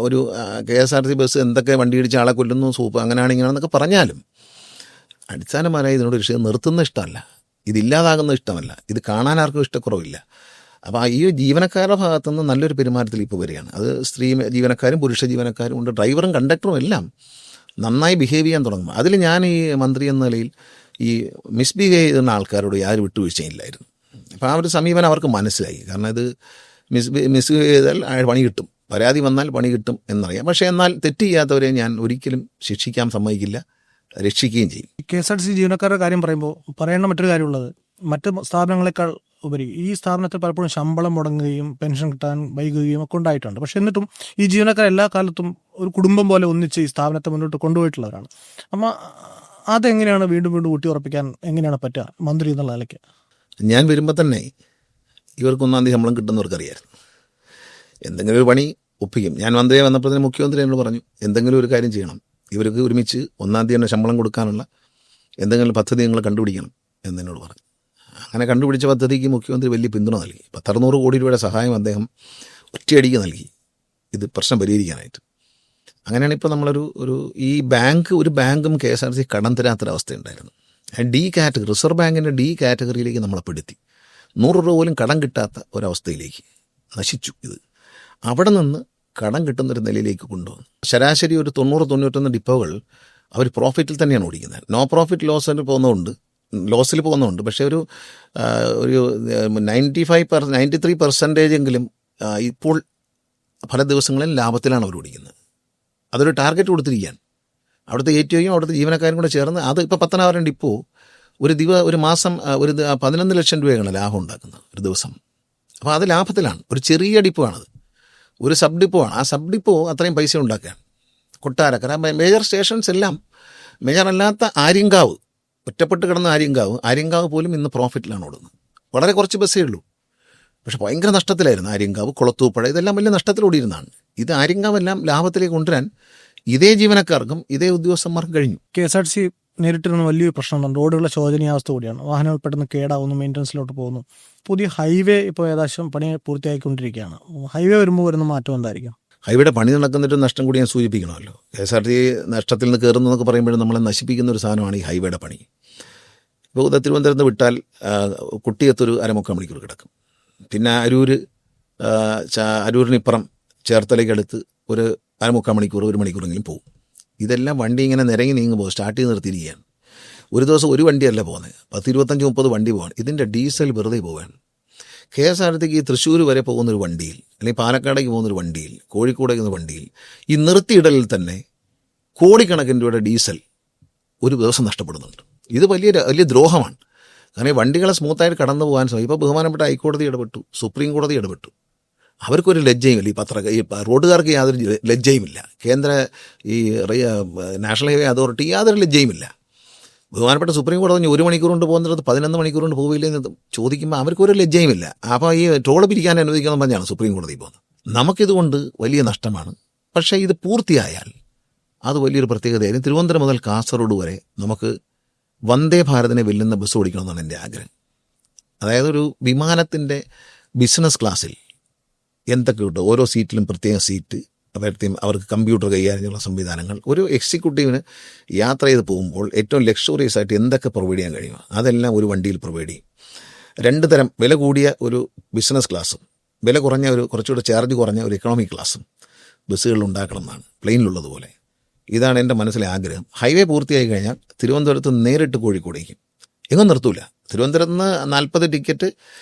[SPEAKER 1] ഒരു KSRTC ബസ് എന്തൊക്കെ വണ്ടി ഇടിച്ച് ആളെ കൊല്ലുന്നു, സൂപ്പ് അങ്ങനെയാണ് ഇങ്ങനെയാണെന്നൊക്കെ പറഞ്ഞാലും അടിസ്ഥാനപരമായി ഇതിനോട് വിഷയം നിർത്തുന്ന ഇഷ്ടമല്ല, ഇതില്ലാതാകുന്ന ഇഷ്ടമല്ല, ഇത് കാണാൻ ആർക്കും ഇഷ്ടക്കുറവില്ല. അപ്പോൾ ഈ ജീവനക്കാരുടെ ഭാഗത്തുനിന്ന് നല്ലൊരു പെരുമാറ്റത്തിൽ ഇപ്പോൾ വരികയാണ്. അത് സ്ത്രീ ജീവനക്കാരും പുരുഷ ജീവനക്കാരും ഉണ്ട്, ഡ്രൈവറും കണ്ടക്ടറും എല്ലാം നന്നായി ബിഹേവ് ചെയ്യാൻ തുടങ്ങും. അതിൽ ഞാൻ ഈ മന്ത്രി എന്ന നിലയിൽ ഈ മിസ്ബിഹേവ് ചെയ്യുന്ന ആൾക്കാരോട് യാതൊരു വിട്ടുവീഴ്ചയില്ലായിരുന്നു. അപ്പോൾ ആ ഒരു സമീപനം അവർക്ക് മനസ്സിലായി. കാരണം ഇത് മിസ്ബിഹേവ് ചെയ്താൽ പണി കിട്ടും, പരാതി വന്നാൽ പണി കിട്ടും എന്നറിയാം. പക്ഷേ എന്നാൽ തെറ്റ് ചെയ്യാത്തവരെ ഞാൻ ഒരിക്കലും ശിക്ഷിക്കാൻ സമ്മതിക്കില്ല, രക്ഷിക്കുകയും ചെയ്യും.
[SPEAKER 2] KSRTC ജീവനക്കാരുടെ കാര്യം പറയുമ്പോൾ പറയേണ്ട മറ്റൊരു കാര്യമുള്ളത്, മറ്റ് സ്ഥാപനങ്ങളെക്കാൾ ഉപരി ഈ സ്ഥാപനത്തിൽ പലപ്പോഴും ശമ്പളം മുടങ്ങുകയും പെൻഷൻ കിട്ടാൻ വൈകുകയും ഒക്കെ ഉണ്ടായിട്ടുണ്ട്. പക്ഷെ എന്നിട്ടും ഈ ജീവനക്കാർ എല്ലാ കാലത്തും ഒരു കുടുംബം പോലെ ഒന്നിച്ച് ഈ സ്ഥാപനത്തെ മുന്നോട്ട് കൊണ്ടുപോയിട്ടുള്ളവരാണ്. അപ്പോൾ അതെങ്ങനെയാണ് വീണ്ടും വീണ്ടും ഊട്ടി ഉറപ്പിക്കാൻ എങ്ങനെയാണ് പറ്റുക മന്ത്രി എന്നുള്ള നിലയ്ക്ക്? ഞാൻ
[SPEAKER 1] വരുമ്പോൾ തന്നെ ഇവർക്ക് 1-ാം തീയതി ശമ്പളം കിട്ടുന്നവർക്കറിയായിരുന്നു. എന്തെങ്കിലും ഒരു പണി ഒപ്പിക്കും. ഞാൻ മന്ത്രിയെ വന്നപ്പോൾ തന്നെ മുഖ്യമന്ത്രി എന്നോട് പറഞ്ഞു, എന്തെങ്കിലും ഒരു കാര്യം ചെയ്യണം, ഇവർക്ക് ഒരുമിച്ച് 1-ാം തീയതി തന്നെ ശമ്പളം കൊടുക്കാനുള്ള എന്തെങ്കിലും പദ്ധതി നിങ്ങൾ കണ്ടുപിടിക്കണം എന്നോട് പറഞ്ഞു. അങ്ങനെ കണ്ടുപിടിച്ച പദ്ധതിക്ക് മുഖ്യമന്ത്രി വലിയ പിന്തുണ നൽകി. 600 കോടി രൂപയുടെ സഹായം അദ്ദേഹം ഒറ്റയടിക്ക് നൽകി ഇത് പ്രശ്നം പരിഹരിക്കാനായിട്ട്. അങ്ങനെയാണ് ഇപ്പോൾ നമ്മളൊരു ഒരു ബാങ്കും KSRTC കടം തരാത്തൊരവസ്ഥയുണ്ടായിരുന്നു. D കാറ്റഗറി, റിസർവ് ബാങ്കിൻ്റെ D കാറ്റഗറിയിലേക്ക് നമ്മളെ പെടുത്തി. 100 രൂപ പോലും കടം കിട്ടാത്ത ഒരവസ്ഥയിലേക്ക് നശിച്ചു ഇത്. അവിടെ നിന്ന് കടം കിട്ടുന്നൊരു നിലയിലേക്ക് കൊണ്ടുവന്നു. ശരാശരി ഒരു 90-91 ഡിപ്പോകൾ അവർ പ്രോഫിറ്റിൽ തന്നെയാണ് ഓടിക്കുന്നത്. നോ പ്രോഫിറ്റ് ലോസിൽ പോകുന്നുണ്ട്. പക്ഷേ ഒരു 93% എങ്കിലും ഇപ്പോൾ പല ദിവസങ്ങളിൽ ലാഭത്തിലാണ് അവർ ഓടിക്കുന്നത്. അതൊരു ടാർഗറ്റ് കൊടുത്തിരിക്കുകയാണ്. അവിടുത്തെ ഏറ്റവും അവിടുത്തെ ജീവനക്കാരും കൂടെ ചേർന്ന് അത് ഇപ്പോൾ പത്തനാപുരം ഡിപ്പോ ഒരു മാസം 11 ലക്ഷം രൂപയാണ് ലാഭം ഉണ്ടാക്കുന്നത് ഒരു ദിവസം. അപ്പോൾ അത് ലാഭത്തിലാണ്. ഒരു ചെറിയ ഡിപ്പോ ആണത്, ഒരു സബ് ഡിപ്പോ ആണ്. ആ സബ് ഡിപ്പോ അത്രയും പൈസ ഉണ്ടാക്കുകയാണ്. കൊട്ടാരക്കര മേജർ സ്റ്റേഷൻസ് എല്ലാം, മേജർ അല്ലാത്ത ആര്യങ്കാവ്, ഒറ്റപ്പെട്ട് കിടന്ന ആര്യങ്കാവ് പോലും ഇന്ന് പ്രോഫിറ്റിലാണ് ഓടുന്നത്. വളരെ കുറച്ച് ബസ്സേ ഉള്ളൂ, പക്ഷെ ഭയങ്കര നഷ്ടത്തിലായിരുന്നു. ആര്യങ്കാവ്, കുളത്തൂപ്പുഴ ഇതെല്ലാം വലിയ നഷ്ടത്തിൽ ഓടിയിരുന്നതാണ്. ഇത് ആര്യങ്കാവെല്ലാം ലാഭത്തിലേക്ക് കൊണ്ടുവരാൻ ഇതേ ജീവനക്കാർക്കും ഇതേ ഉദ്യോഗസ്ഥന്മാർക്കും കഴിഞ്ഞു.
[SPEAKER 2] KSRTC നേരിട്ടിരുന്ന വലിയൊരു പ്രശ്നമാണ് റോഡുകളുടെ ശോചനീയാവസ്ഥ കൂടിയാണ്. വാഹനങ്ങൾ പെട്ടെന്ന് കേടാവുന്നു, മെയിൻ്റനൻസിലോട്ട് പോകുന്നു. പുതിയ ഹൈവേ ഇപ്പോൾ ഏകദേശം പണി പൂർത്തിയായിക്കൊണ്ടിരിക്കുകയാണ്. ഹൈവേ വരുമ്പോൾ വരുന്ന മാറ്റം എന്തായിരിക്കും?
[SPEAKER 1] ഹൈവേയുടെ പണി നടക്കുന്നൊരു നഷ്ടം കൂടി ഞാൻ സൂചിപ്പിക്കണമല്ലോ. KSRTC നഷ്ടത്തിൽ നിന്ന് കയറുന്നതെന്നൊക്കെ പറയുമ്പോഴും നമ്മളെ നശിപ്പിക്കുന്ന ഒരു സാധനമാണ് ഈ ഹൈവേയുടെ പണി. ഇപ്പോൾ തിരുവനന്തപുരത്ത് വിട്ടാൽ കുട്ടിയത്തൊരു 1/4 മണിക്കൂർ കിടക്കും. പിന്നെ അരൂരിനിപ്പുറം ചേർത്തലയ്ക്കടുത്ത് ഒരു 1/4 മണിക്കൂർ 1 മണിക്കൂറെങ്കിലും പോകും. ഇതെല്ലാം വണ്ടി ഇങ്ങനെ നിരങ്ങി നീങ്ങുമ്പോൾ സ്റ്റാർട്ട് ചെയ്ത് നിർത്തിയിരിക്കുകയാണ്. ഒരു ദിവസം ഒരു വണ്ടിയല്ല പോകുന്നത്, 10-25-30 വണ്ടി പോകാൻ. ഇതിൻ്റെ ഡീസൽ വെറുതെ പോകാൻ. KSRTCക്ക് തൃശ്ശൂർ വരെ പോകുന്നൊരു വണ്ടിയിൽ, അല്ലെങ്കിൽ പാലക്കാടേക്ക് പോകുന്നൊരു വണ്ടിയിൽ, കോഴിക്കോടേക്ക് പോകുന്ന വണ്ടിയിൽ ഈ നിർത്തിയിടലിൽ തന്നെ കോടിക്കണക്കിന് രൂപയുടെ ഡീസൽ ഒരു ദിവസം നഷ്ടപ്പെടുന്നുണ്ട്. ഇത് വലിയ ദ്രോഹമാണ്. കാരണം ഈ വണ്ടികളെ സ്മൂത്തായിട്ട് കടന്നു പോകാൻ ഇപ്പോൾ ബഹുമാനപ്പെട്ട ഹൈക്കോടതി ഇടപെട്ടു, സുപ്രീം കോടതി ഇടപെട്ടു. അവർക്കൊരു ലജ്ജയുമില്ല. ഈ റോഡുകാർക്ക് യാതൊരു ലജ്ജയുമില്ല. കേന്ദ്ര നാഷണൽ ഹൈവേ അതോറിറ്റി യാതൊരു ലജ്ജയുമില്ല. ബഹുമാനപ്പെട്ട സുപ്രീം കോടതി 1 മണിക്കൂർ കൊണ്ട് പോകുന്നത് 11 മണിക്കൂർ കൊണ്ട് പോവില്ലെന്ന് ചോദിക്കുമ്പോൾ അവർക്കൊരു ലജ്ജയുമില്ല. അപ്പോൾ ഈ ടോള് പിരിക്കാൻ അനുവദിക്കണം പറഞ്ഞാണ് സുപ്രീം കോടതി പോകുന്നത്. നമുക്കിതുകൊണ്ട് വലിയ നഷ്ടമാണ്. പക്ഷേ ഇത് പൂർത്തിയായാൽ അത് വലിയൊരു പ്രത്യേകതയായിരുന്നു. തിരുവനന്തപുരം മുതൽ കാസർഗോഡ് വരെ നമുക്ക് വന്ദേ ഭാരതിനെ വെല്ലുന്ന ബസ് ഓടിക്കണമെന്നാണ് എൻ്റെ ആഗ്രഹം. അതായത് ഒരു വിമാനത്തിൻ്റെ ബിസിനസ് ക്ലാസ്സിൽ എന്തൊക്കെ കിട്ടും, ഓരോ സീറ്റിലും പ്രത്യേക സീറ്റ്, അവർക്ക് കമ്പ്യൂട്ടർ കൈകാര്യമുള്ള സംവിധാനങ്ങൾ, ഒരു എക്സിക്യൂട്ടീവിന് യാത്ര ചെയ്ത് പോകുമ്പോൾ ഏറ്റവും ലക്ഷറിയസ് ആയിട്ട് എന്തൊക്കെ പ്രൊവൈഡ് ചെയ്യാൻ കഴിയുമോ അതെല്ലാം ഒരു വണ്ടിയിൽ പ്രൊവൈഡ് ചെയ്യും. 2 തരം വില കൂടിയ ഒരു ബിസിനസ് ക്ലാസ്സും വില കുറഞ്ഞ കുറച്ചുകൂടെ ചാർജ് കുറഞ്ഞ ഒരു എക്കണോമിക് ക്ലാസ്സും ബസ്സുകളിൽ ഉണ്ടാക്കണം എന്നാണ്, പ്ലെയിനിലുള്ളതുപോലെ. ഇതാണ് എൻ്റെ മനസ്സിലെ ആഗ്രഹം. ഹൈവേ പൂർത്തിയായി കഴിഞ്ഞാൽ തിരുവനന്തപുരത്ത് നേരിട്ട് കോഴിക്കോടേക്കും എങ്ങും നിർത്തൂല. തിരുവനന്തപുരത്ത് നിന്ന് 40 ടിക്കറ്റ്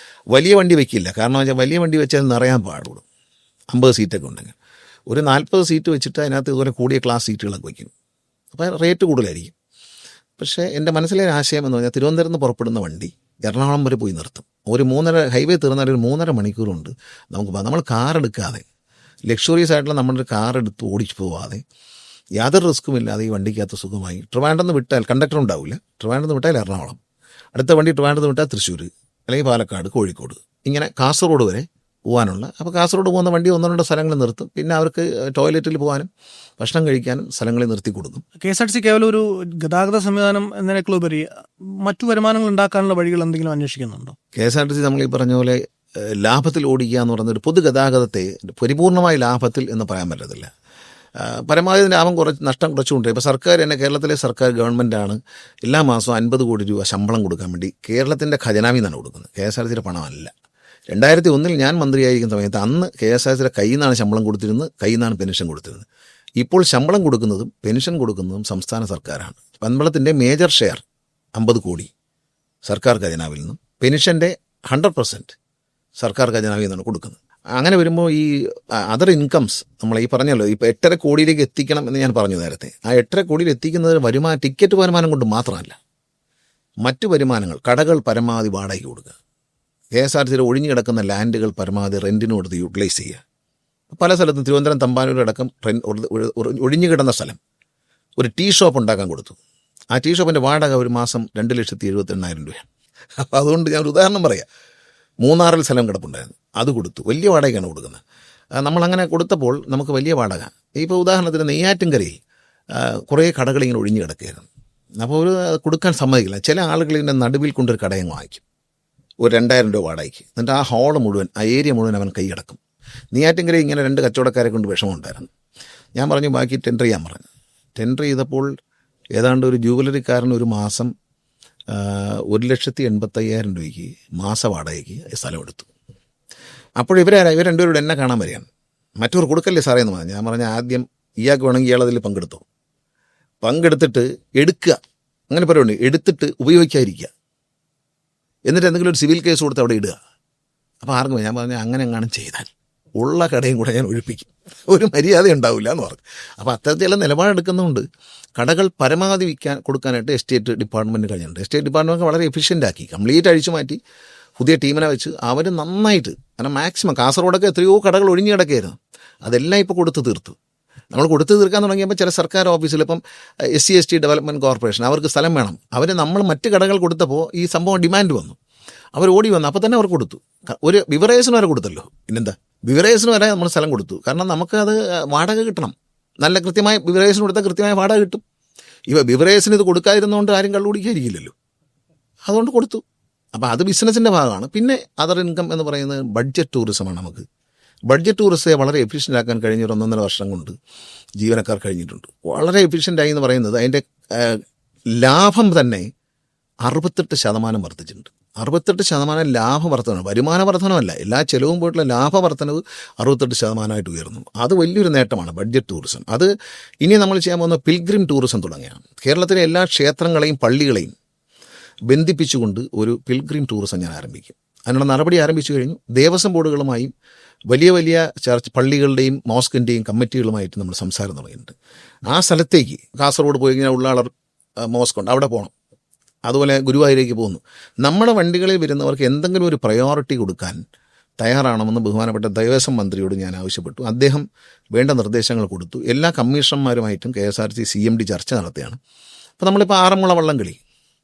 [SPEAKER 1] വലിയ വണ്ടി വയ്ക്കില്ല. കാരണം വെച്ചാൽ വലിയ വണ്ടി വെച്ചാൽ നിറയാൻ പാടുള്ളൂ. 50 സീറ്റൊക്കെ ഉണ്ടെങ്കിൽ ഒരു 40 സീറ്റ് വെച്ചിട്ട് അതിനകത്ത് ഇതുപോലെ കൂടിയ ക്ലാസ് സീറ്റുകളൊക്കെ വയ്ക്കും. അപ്പോൾ റേറ്റ് കൂടുതലായിരിക്കും. പക്ഷേ എൻ്റെ മനസ്സിലെ ആശയം എന്ന് പറഞ്ഞാൽ തിരുവനന്തപുരത്ത് നിന്ന് പുറപ്പെടുന്ന വണ്ടി എറണാകുളം വരെ പോയി നിർത്തും. ഒരു 3.5 ഹൈവേ തീർന്നാൽ ഒരു 3.5 മണിക്കൂറുണ്ട് നമ്മൾ കാർ എടുക്കാതെ, ലക്ഷറീസ് ആയിട്ടുള്ള നമ്മുടെ കാർ എടുത്ത് ഓടിച്ചു പോവാതെ, യാതൊരു റിസ്ക്കും ഇല്ലാതെ ഈ വണ്ടിക്കകത്ത് സുഖമായി ട്രിവാൻഡ്രം വിട്ടാൽ കണ്ടക്ടർ ഉണ്ടാവില്ല. ട്രിവാൻഡ്രം വിട്ടാൽ എറണാകുളം, അടുത്ത വണ്ടി ട്രിവാൻഡ്രം വിട്ടാൽ തൃശ്ശൂർ, അല്ലെങ്കിൽ പാലക്കാട്, കോഴിക്കോട്, ഇങ്ങനെ കാസർഗോഡ് വരെ പോകാനുള്ള. അപ്പോൾ കാസർഗോഡ് പോകുന്ന വണ്ടി 1-2 സ്ഥലങ്ങളിൽ നിർത്തും. പിന്നെ അവർക്ക് ടോയ്ലറ്റിൽ പോകാനും ഭക്ഷണം കഴിക്കാനും സ്ഥലങ്ങളിൽ നിർത്തി കൊടുക്കും.
[SPEAKER 2] KSRTC കേവലം ഒരു ഗതാഗത സംവിധാനം എന്നതിനേക്കാളുപരി മറ്റു വരുമാനങ്ങൾ ഉണ്ടാക്കാനുള്ള വഴികൾ എന്തെങ്കിലും അന്വേഷിക്കുന്നുണ്ടോ?
[SPEAKER 1] KSRTC നമ്മൾ ഈ പറഞ്ഞ പോലെ ലാഭത്തിൽ ഓടിക്കുക എന്ന് പറയുന്ന ഒരു പൊതുഗതാഗതത്തെ പരിപൂർണമായ ലാഭത്തിൽ എന്ന് പറയാൻ പറ്റത്തില്ല. പരമാവധി ലാഭം നഷ്ടം കുറച്ചുകൊണ്ട് ഇപ്പോൾ സർക്കാർ തന്നെ, കേരളത്തിലെ സർക്കാർ ഗവൺമെൻറ്റാണ് എല്ലാ മാസവും 50 കോടി രൂപ ശമ്പളം കൊടുക്കാൻ വേണ്ടി കേരളത്തിൻ്റെ ഖജനാവിൽ നിന്നാണ് കൊടുക്കുന്നത്. KSRTCയുടെ പണമല്ല. 2001 ഞാൻ മന്ത്രിയായിരിക്കുന്ന സമയത്ത് അന്ന് KSRTCയുടെ കയ്യിൽ നിന്നാണ് ശമ്പളം കൊടുത്തിരുന്നത്, കയ്യിൽ നിന്നാണ് പെൻഷൻ കൊടുത്തിരുന്നത്. ഇപ്പോൾ ശമ്പളം കൊടുക്കുന്നതും പെൻഷൻ കൊടുക്കുന്നതും സംസ്ഥാന സർക്കാരാണ്. ശമ്പളത്തിൻ്റെ മേജർ ഷെയർ 50 കോടി സർക്കാർ ഖജനാവിൽ നിന്നും, പെൻഷൻ്റെ 100% സർക്കാർ ഖജനാവിൽ നിന്നാണ് കൊടുക്കുന്നത്. അങ്ങനെ വരുമ്പോൾ ഈ അതർ ഇൻകംസ് നമ്മൾ ഈ പറഞ്ഞല്ലോ, ഇപ്പോൾ 8.5 കോടിയിലേക്ക് എത്തിക്കണം എന്ന് ഞാൻ പറഞ്ഞു നേരത്തെ. ആ 8.5 കോടിയിൽ എത്തിക്കുന്നത് ടിക്കറ്റ് വരുമാനം കൊണ്ട് മാത്രമല്ല, മറ്റു വരുമാനങ്ങൾ, കടകൾ പരമാവധി വാടകയ്ക്ക് കൊടുക്കുക, KSRTCയുടെ ഒഴിഞ്ഞു കിടക്കുന്ന ലാൻഡുകൾ പരമാവധി റെൻറ്റിന് കൊടുത്ത് യൂട്ടിലൈസ് ചെയ്യുക. പല സ്ഥലത്തും തിരുവനന്തപുരം തമ്പാനൂരടക്കം ഒഴിഞ്ഞു കിടന്ന സ്ഥലം ഒരു ടീ ഷോപ്പ് ഉണ്ടാക്കാൻ കൊടുത്തു. ആ ടീ ഷോപ്പിൻ്റെ വാടക ഒരു മാസം 2,78,000 രൂപയാണ്. അപ്പോൾ അതുകൊണ്ട് ഞാൻ ഒരു ഉദാഹരണം പറയാം. മൂന്നാറിൽ സ്ഥലം കിടപ്പുണ്ടായിരുന്നു, അത് കൊടുത്തു. വലിയ വാടകയ്ക്കാണ് കൊടുക്കുന്നത്. നമ്മളങ്ങനെ കൊടുത്തപ്പോൾ നമുക്ക് വലിയ വാടക. ഇപ്പോൾ ഉദാഹരണത്തിന് നെയ്യാറ്റിൻകരയിൽ കുറേ കടകളിങ്ങനെ ഒഴിഞ്ഞു കിടക്കുകയായിരുന്നു. അപ്പോൾ കൊടുക്കാൻ സമ്മതിക്കില്ല. ചില ആളുകൾ ഇതിൻ്റെ നടുവിൽ കൊണ്ടൊരു കടയങ്ങ് വാങ്ങിക്കും, ഒരു 2,000 രൂപ വാടകയ്ക്ക്. എന്നിട്ട് ആ ഹോള് മുഴുവൻ, ആ ഏരിയ മുഴുവൻ അവൻ കൈയടക്കും. നെയ്യാറ്റിൻകര ഇങ്ങനെ 2 കച്ചവടക്കാരെ കൊണ്ട് വിഷമമുണ്ടായിരുന്നു. ഞാൻ പറഞ്ഞു ബാക്കി ടെൻഡർ ചെയ്യാൻ പറഞ്ഞു. ടെൻഡർ ചെയ്തപ്പോൾ ഏതാണ്ട് ഒരു ജൂവലറിക്കാരൻ ഒരു മാസം 1,85,000 രൂപയ്ക്ക് മാസ വാടകയ്ക്ക് സ്ഥലം എടുത്തു. അപ്പോൾ ഇവർ രണ്ടുപേരോട് എന്നെ കാണാൻ വരികയാണ്. മറ്റവർ കൊടുക്കല്ലേ സാറേ എന്ന് പറഞ്ഞു. ഞാൻ പറഞ്ഞ ആദ്യം ഇയാൾക്ക് വേണമെങ്കിൽ ഇയാളതിൽ പങ്കെടുത്തിട്ട് എടുക്കുക, അങ്ങനെ പറയുന്നുണ്ട്, എടുത്തിട്ട് ഉപയോഗിക്കാതിരിക്കുക, എന്നിട്ട് എന്തെങ്കിലും ഒരു സിവിൽ കേസ് കൊടുത്ത് അവിടെ ഇടുക. അപ്പോൾ ആർക്കും ഞാൻ പറഞ്ഞാൽ അങ്ങനെ എങ്ങാനും ചെയ്താൽ ഉള്ള കടയും കൂടെ ഞാൻ ഒഴിപ്പിക്കും, ഒരു മര്യാദ ഉണ്ടാവില്ല എന്ന് പറഞ്ഞു. അപ്പോൾ അത്തരത്തിലുള്ള നിലപാടെടുക്കുന്നതുകൊണ്ട് കടകൾ പരമാവധി കൊടുക്കാനായിട്ട് എസ്റ്റേറ്റ് ഡിപ്പാർട്ട്മെൻറ്റ് കഴിഞ്ഞിട്ടുണ്ട്. എസ്റ്റേറ്റ് ഡിപ്പാർട്ട്മെൻറ്റ് വളരെ എഫിഷ്യൻ്റ് ആക്കി, കംപ്ലീറ്റ് അഴിച്ചു മാറ്റി പുതിയ ടീമിനെ വെച്ച് അവർ നന്നായിട്ട്, കാരണം മാക്സിമം കാസർഗോഡൊക്കെ എത്രയോ കടകൾ ഒഴിഞ്ഞു കിടക്കുകയായിരുന്നു, അതെല്ലാം ഇപ്പോൾ കൊടുത്തു തീർത്തു. നമ്മൾ കൊടുത്തു തീർക്കാൻ തുടങ്ങിയപ്പോൾ ചില സർക്കാർ ഓഫീസിൽ ഇപ്പം SC/ST ഡെവലപ്മെൻറ്റ് കോർപ്പറേഷൻ അവർക്ക് സ്ഥലം വേണം, നമ്മൾ മറ്റ് കടകൾ കൊടുത്തപ്പോൾ ഈ സംഭവം ഡിമാൻഡ് വന്നു, അവർ ഓടി വന്നു, അപ്പോൾ തന്നെ അവർ കൊടുത്തു. ഒരു ബിവറേജിന് വരെ കൊടുത്തല്ലോ, പിന്നെന്താ ബിവറേജിന് വരെ നമ്മൾ സ്ഥലം കൊടുത്തു. കാരണം നമുക്കത് വാടക കിട്ടണം, നല്ല കൃത്യമായ ബിവറേജിന് കൊടുത്താൽ കൃത്യമായ വാടക കിട്ടും. ബിവറേജിന് ഇത് കൊടുക്കാതിരുന്നതുകൊണ്ട് ആരും കള്ളുപിടിക്കാതിരിക്കില്ലല്ലോ, അതുകൊണ്ട് കൊടുത്തു. അപ്പോൾ അത് ബിസിനസ്സിൻ്റെ ഭാഗമാണ്. പിന്നെ അതർ ഇൻകം എന്ന് പറയുന്നത് ബഡ്ജറ്റ് ടൂറിസമാണ്. നമുക്ക് ബഡ്ജറ്റ് ടൂറിസത്തെ വളരെ എഫിഷ്യൻ്റ് ആക്കാൻ കഴിഞ്ഞ ഒരു 1.5 വർഷം കൊണ്ട് ജീവനക്കാർ കഴിഞ്ഞിട്ടുണ്ട്. വളരെ എഫിഷ്യൻ്റായി എന്ന് പറയുന്നത് അതിൻ്റെ ലാഭം തന്നെ 68% വർദ്ധിച്ചിട്ടുണ്ട്. 68% ലാഭ വർധനവ്, വരുമാന വർധനമല്ല, എല്ലാ ചെലവും പോയിട്ടുള്ള ലാഭ വർധനവ് 68% ഉയർന്നു. അത് വലിയൊരു നേട്ടമാണ് ബഡ്ജറ്റ് ടൂറിസം. അത് ഇനി നമ്മൾ ചെയ്യാൻ പോകുന്ന പിൽഗ്രിം ടൂറിസം തുടങ്ങിയാണ്. കേരളത്തിലെ എല്ലാ ക്ഷേത്രങ്ങളെയും പള്ളികളെയും ബന്ധിപ്പിച്ചുകൊണ്ട് ഒരു പിൽഗ്രിം ടൂറിസം ഞാൻ ആരംഭിക്കും. അതിനുള്ള നടപടി ആരംഭിച്ചു കഴിഞ്ഞു. ദേവസ്വം ബോർഡുകളുമായും വലിയ വലിയ ചർച്ച് പള്ളികളുടെയും മോസ്കിൻ്റെയും കമ്മിറ്റികളുമായിട്ട് നമ്മൾ സംസാരം തുടങ്ങിയിട്ടുണ്ട്. ആ സ്ഥലത്തേക്ക് കാസർഗോഡ് പോയി കഴിഞ്ഞാൽ ഉള്ളാളർ മോസ്ക് ഉണ്ട്, അവിടെ പോകണം. അതുപോലെ ഗുരുവായൂരേക്ക് പോകുന്നു. നമ്മുടെ വണ്ടികളിൽ വരുന്നവർക്ക് എന്തെങ്കിലും ഒരു പ്രയോറിറ്റി കൊടുക്കാൻ തയ്യാറാണെന്ന് ബഹുമാനപ്പെട്ട ദേവസ്വം മന്ത്രിയോട് ഞാൻ ആവശ്യപ്പെട്ടു. അദ്ദേഹം വേണ്ട നിർദ്ദേശങ്ങൾ കൊടുത്തു. എല്ലാ കമ്മീഷണർമാരുമായിട്ടും KSRTC CMD ചർച്ച നടത്തുകയാണ്. അപ്പോൾ നമ്മളിപ്പോൾ ആറന്മുള വള്ളംകളി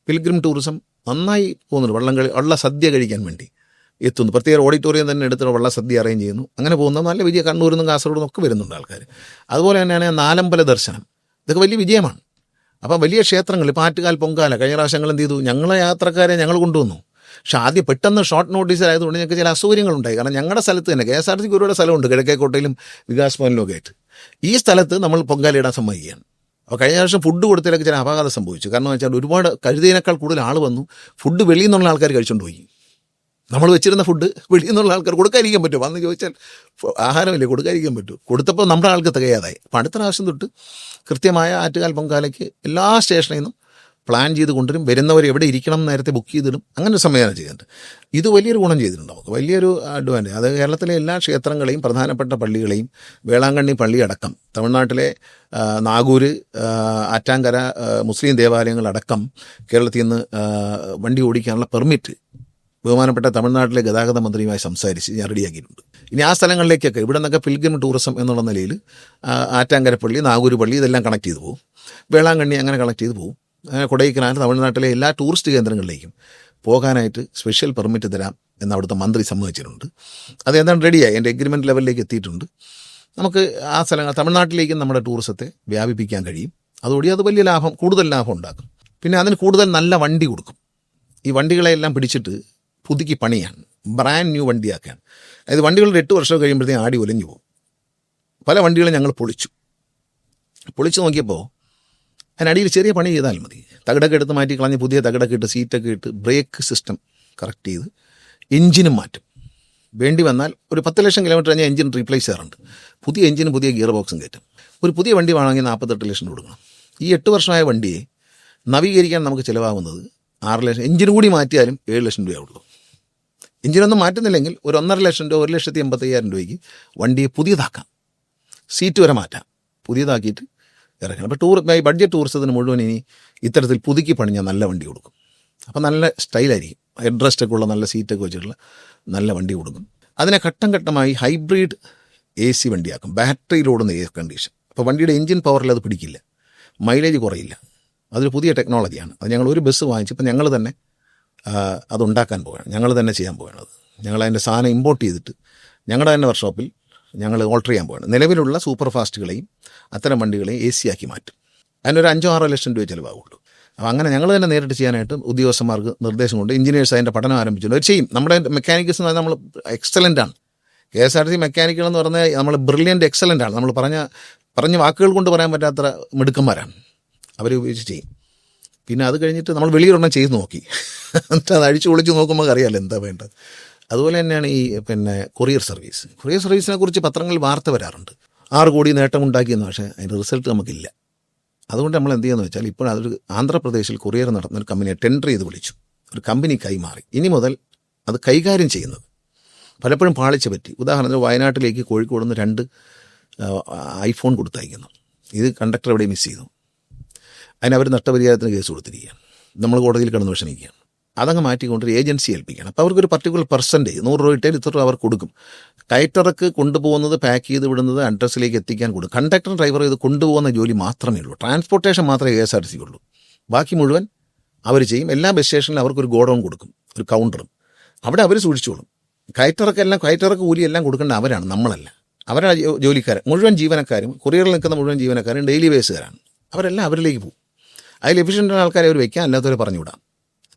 [SPEAKER 1] പിൽഗ്രിം ടൂറിസം നന്നായി പോകുന്നുണ്ട്. വള്ളംകളി വള്ള സദ്യ കഴിക്കാൻ വേണ്ടി എത്തുന്നു. പ്രത്യേക ഓഡിറ്റോറിയം തന്നെ എടുത്തിട്ട് വള്ള സദ്യ അറേഞ്ച് ചെയ്യുന്നു. അങ്ങനെ പോകുന്ന നല്ല വിജയ, കണ്ണൂരിൽ നിന്നും കാസർഗോഡ് നിന്നൊക്കെ വരുന്നുണ്ട് ആൾക്കാർ. അതുപോലെ തന്നെയാണ് നാലമ്പല ദർശനം, ഇതൊക്കെ വലിയ വിജയമാണ്. അപ്പം വലിയ ക്ഷേത്രങ്ങൾ, ഇപ്പോൾ ആറ്റുകാൽ പൊങ്കാല കഴിഞ്ഞ പ്രാവശ്യങ്ങൾ എന്ത് ചെയ്തു, ഞങ്ങളെ യാത്രക്കാരെ ഞങ്ങൾ കൊണ്ടുവന്നു. പക്ഷെ ആദ്യം പെട്ടെന്ന് ഷോർട്ട് നോട്ടീസിലായതുകൊണ്ട് ഞങ്ങൾക്ക് ചില അസൗകര്യങ്ങളുണ്ടായി. കാരണം ഞങ്ങളുടെ സ്ഥലത്ത് തന്നെ KSRTC ഒരുപാട് സ്ഥലമുണ്ട്, കിഴക്കേക്കോട്ടയിലും വികാസ് ഭവനിലും ഒക്കെ ആയിട്ട്. ഈ സ്ഥലത്ത് നമ്മൾ പൊങ്കാലയിടാൻ സമ്മതിക്കുകയാണ്. അപ്പോൾ കഴിഞ്ഞ വർഷം ഫുഡ് കൊടുത്തതിലൊക്കെ ചില അപകടം സംഭവിച്ചു. കാരണം വെച്ചാൽ ഒരുപാട് കഴുതിയേക്കാൾ കൂടുതൽ ആൾ വന്നു. ഫുഡ് വെളിയിൽ നിന്നുള്ള ആൾക്കാർ കഴിച്ചുകൊണ്ട് പോയി. നമ്മൾ വെച്ചിരുന്ന ഫുഡ് വെളിയിൽ നിന്നുള്ള ആൾക്കാർ കൊടുക്കാതിരിക്കാൻ പറ്റുമോ? വന്ന് ചോദിച്ചാൽ ആഹാരമില്ലേ, കൊടുക്കാതിരിക്കാൻ പറ്റുമോ? കൊടുത്തപ്പോൾ നമ്മുടെ ആൾക്ക് തികയാതായി. അപ്പം അടുത്ത പ്രാവശ്യം തൊട്ട് കൃത്യമായ ആറ്റുകാൽ പൊങ്കാലയ്ക്ക് എല്ലാ സ്റ്റേഷനിൽ നിന്നും പ്ലാൻ ചെയ്ത് കൊണ്ടുവരും. വരുന്നവർ എവിടെ ഇരിക്കണം നേരത്തെ ബുക്ക് ചെയ്തിടും. അങ്ങനെ ഒരു സംവിധാനം ചെയ്യുന്നുണ്ട്. ഇത് വലിയൊരു ഗുണം ചെയ്തിട്ടുണ്ട് നമുക്ക്, വലിയൊരു അഡ്വാൻറ്റേജ്. അത് കേരളത്തിലെ എല്ലാ ക്ഷേത്രങ്ങളെയും പ്രധാനപ്പെട്ട പള്ളികളെയും വേളാങ്കണ്ണി പള്ളി അടക്കം, തമിഴ്നാട്ടിലെ നാഗൂർ, ആറ്റാങ്കര മുസ്ലിം ദേവാലയങ്ങളടക്കം കേരളത്തിൽ നിന്ന് വണ്ടി ഓടിക്കാനുള്ള പെർമിറ്റ് ബഹുമാനപ്പെട്ട തമിഴ്നാട്ടിലെ ഗതാഗത മന്ത്രിയുമായി സംസാരിച്ച് ഞാൻ റെഡിയാക്കിയിട്ടുണ്ട്. ഇനി ആ സ്ഥലങ്ങളിലേക്കൊക്കെ ഇവിടെ നിന്നൊക്കെ പിൽഗ്രിം ടൂറിസം എന്നുള്ള നിലയിൽ ആറ്റാങ്കര പള്ളി, നാഗൂർ പള്ളി ഇതെല്ലാം കണക്ട് ചെയ്ത് പോകും. വേളാങ്കണ്ണി അങ്ങനെ കണക്ട് ചെയ്ത് പോകും. കൊടൈക്കനാൽ, തമിഴ്നാട്ടിലെ എല്ലാ ടൂറിസ്റ്റ് കേന്ദ്രങ്ങളിലേക്കും പോകാനായിട്ട് സ്പെഷ്യൽ പെർമിറ്റ് തരാം എന്ന് അവിടുത്തെ മന്ത്രി സമ്മതിച്ചിട്ടുണ്ട്. അത് എന്താണ് റെഡിയായി, എൻ്റെ എഗ്രിമെൻറ്റ് ലെവലിലേക്ക് എത്തിയിട്ടുണ്ട്. നമുക്ക് ആ സ്ഥലങ്ങൾ തമിഴ്നാട്ടിലേക്കും നമ്മുടെ ടൂറിസത്തെ വ്യാപിപ്പിക്കാൻ കഴിയും. അതോടെ അത് വലിയ ലാഭം, കൂടുതൽ ലാഭം ഉണ്ടാക്കും. പിന്നെ അതിന് കൂടുതൽ നല്ല വണ്ടി കൊടുക്കും. ഈ വണ്ടികളെല്ലാം പിടിച്ചിട്ട് പുതുക്കി പണിയാണ്, ബ്രാൻഡ് ന്യൂ വണ്ടിയാക്കുകയാണ്. അതായത് വണ്ടികളുടെ 8 വർഷം കഴിയുമ്പോഴത്തേക്കും ആടി ഒലിഞ്ഞു പോകും. പല വണ്ടികളും ഞങ്ങൾ പൊളിച്ച് നോക്കിയപ്പോൾ അതിനടിയിൽ ചെറിയ പണി ചെയ്താൽ മതി. തകിടൊക്കെ എടുത്ത് മാറ്റി കളഞ്ഞ് പുതിയ തകിടൊക്കെ ഇട്ട് സീറ്റൊക്കെ ഇട്ട് ബ്രേക്ക് സിസ്റ്റം കറക്റ്റ് ചെയ്ത് എഞ്ചിനും മാറ്റും. വേണ്ടി വന്നാൽ ഒരു 10 ലക്ഷം കിലോമീറ്റർ കഴിഞ്ഞാൽ എഞ്ചിൻ റീപ്ലേസ് ചെയ്യാറുണ്ട്. പുതിയ എഞ്ചിനും പുതിയ ഗിയർ ബോക്സും കയറ്റും. ഒരു പുതിയ വണ്ടി വേണമെങ്കിൽ 48 ലക്ഷം കൊടുക്കണം. ഈ 8 വർഷമായ വണ്ടിയെ നവീകരിക്കാൻ നമുക്ക് ചിലവാകുന്നത് 6 ലക്ഷം. എഞ്ചിനും കൂടി മാറ്റിയാലും 7 ലക്ഷം രൂപയുള്ളൂ. എഞ്ചിനൊന്നും മാറ്റുന്നില്ലെങ്കിൽ ഒരു 1.5 ലക്ഷം രൂപ, 1,85,000 രൂപയ്ക്ക് വണ്ടിയെ പുതിയതാക്കാം. സീറ്റ് വരെ മാറ്റാം, പുതിയതാക്കിയിട്ട് ഇറക്കണം. അപ്പോൾ ബഡ്ജറ്റ് ടൂറിസത്തിന് മുഴുവൻ ഇനി ഇത്തരത്തിൽ പുതുക്കി പണിഞ്ഞാൽ നല്ല വണ്ടി കൊടുക്കും. അപ്പോൾ നല്ല സ്റ്റൈലായിരിക്കും. ഹെഡ് റെസ്റ്റൊക്കെ ഉള്ള നല്ല സീറ്റൊക്കെ വെച്ചിട്ടുള്ള നല്ല വണ്ടി കൊടുക്കും. അതിനെ ഘട്ടം ഘട്ടമായി ഹൈബ്രിഡ് AC വണ്ടിയാക്കും, ബാറ്ററിയിലോടുന്ന എയർ കണ്ടീഷൻ. അപ്പോൾ വണ്ടിയുടെ എഞ്ചിൻ പവറിൽ അത് പിടിക്കില്ല, മൈലേജ് കുറയില്ല. അതൊരു പുതിയ ടെക്നോളജിയാണ്. അത് ഞങ്ങൾ ഒരു ബസ് വാങ്ങിച്ചപ്പോൾ ഞങ്ങൾ തന്നെ അതുണ്ടാക്കാൻ പോവുകയാണ്, ഞങ്ങൾ തന്നെ ചെയ്യാൻ പോവുകയാണ്. അത് ഞങ്ങളതിൻ്റെ സാധനം ഇമ്പോർട്ട് ചെയ്തിട്ട് ഞങ്ങളുടെ തന്നെ വർക്ക്ഷോപ്പിൽ ഞങ്ങൾ ഓൾട്ടർ ചെയ്യാൻ പോവുകയാണ്. നിലവിലുള്ള സൂപ്പർ ഫാസ്റ്റുകളെയും അത്തരം വണ്ടികളെയും AC ആക്കി മാറ്റും. അതിനൊരു 5-6 ലക്ഷം രൂപ ചിലവാകുള്ളൂ. അപ്പോൾ അങ്ങനെ ഞങ്ങൾ തന്നെ നേരിട്ട് ചെയ്യാനായിട്ട് ഉദ്യോഗസ്ഥന്മാർക്ക് നിർദ്ദേശം കൊണ്ട് എഞ്ചിനീയേഴ്സ് അതിൻ്റെ പഠനം ആരംഭിച്ചിട്ടുണ്ട്. അവർ ചെയ്യും. നമ്മുടെ മെക്കാനിക്സ് എന്ന് പറഞ്ഞാൽ നമ്മൾ എക്സലൻ്റാണ്. KSRTC മെക്കാനിക്കുകൾ എന്ന് പറഞ്ഞാൽ നമ്മൾ ബ്രില്യൻ്റ് എക്സലൻ്റാണ്. നമ്മൾ പറഞ്ഞ വാക്കുകൾ കൊണ്ട് പറയാൻ പറ്റാത്ത മിടുക്കന്മാരാണ്. അവർ ഉപയോഗിച്ച് ചെയ്യും. പിന്നെ അത് കഴിഞ്ഞിട്ട് നമ്മൾ വെളിയിലൊരെണ്ണം ചെയ്ത് നോക്കി, എന്നിട്ട് അത് അഴിച്ചു പൊളിച്ച് നോക്കുമ്പോൾ അറിയാമല്ലോ എന്താ വേണ്ടത്. അതുപോലെ തന്നെയാണ് ഈ കൊറിയർ സർവീസ്. കൊറിയർ സർവീസിനെ കുറിച്ച് പത്രങ്ങളിൽ വാർത്ത വരാറുണ്ട്, 6 കോടി നേട്ടമുണ്ടാക്കിയെന്ന്. പക്ഷേ അതിൻ്റെ റിസൾട്ട് നമുക്കില്ല. അതുകൊണ്ട് നമ്മൾ എന്ത് ചെയ്യുന്നത് വെച്ചാൽ, ഇപ്പോൾ അതൊരു ആന്ധ്രാപ്രദേശിൽ കൊറിയർ നടത്തുന്ന ഒരു കമ്പനിയെ ടെൻഡർ ചെയ്ത് വിളിച്ചു, ഒരു കമ്പനി കൈമാറി. ഇനി മുതൽ അത് കൈകാര്യം ചെയ്യുന്നത് പലപ്പോഴും പാളിച്ച പറ്റി. ഉദാഹരണത്തിന് വയനാട്ടിലേക്ക് കോഴിക്കോട് നിന്ന് 2 ഐഫോൺ കൊടുത്തയക്കുന്നു. ഇത് കണ്ടക്ടർ എവിടെ മിസ് ചെയ്തു, അതിനവർ നഷ്ടപരിഹാരത്തിന് കേസ് കൊടുത്തിരിക്കുകയാണ്. നമ്മൾ കോടതിയിൽ കിടന്ന് വിഷമിക്കുകയാണ്. അതങ്ങ് മാറ്റിക്കൊണ്ട് ഒരു ഏജൻസി ഏൽപ്പിക്കണം. അപ്പോൾ അവർക്കൊരു പർട്ടിക്കുലർ പെർസെൻറ്റേജ് 100 രൂപ ഇട്ടാൽ ഇത്ര രൂപ അവർ കൊടുക്കും. കയറ്റർക്ക് കൊണ്ടുപോകുന്നത്, പാക്ക് ചെയ്ത് വിടുന്നത്, അഡ്രസ്സിലേക്ക് എത്തിക്കാൻ കൊടുക്കും. കണ്ടക്ടർ ഡ്രൈവർ ഇത് കൊണ്ടുപോകുന്ന ജോലി മാത്രമേ ഉള്ളൂ. ട്രാൻസ്പോർട്ടേഷൻ മാത്രമേ KSRTC ഉള്ളൂ. ബാക്കി മുഴുവൻ അവർ ചെയ്യും. എല്ലാ ബസ് സ്റ്റേഷനിലും അവർക്കൊരു ഗോഡൗൺ കൊടുക്കും, ഒരു കൗണ്ടറും. അവിടെ അവർ സൂക്ഷിച്ചോളും. കയറ്റർക്ക് കൂലിയെല്ലാം കൊടുക്കേണ്ട അവരാണ്, നമ്മളല്ല. അവരാണ് ജോലിക്കാരൻ. മുഴുവൻ ജീവനക്കാരും, കൊറിയറിൽ നിൽക്കുന്ന മുഴുവൻ ജീവനക്കാരും ഡെയിലി ബേസുകാരാണ്. അവരെല്ലാം അവരിലേക്ക് പോകും. അതിൽ എഫിഷ്യൻ്റ് ആൾക്കാരെ അവർ വയ്ക്കാൻ, അല്ലാത്തവരെ പറഞ്ഞുവിടാം.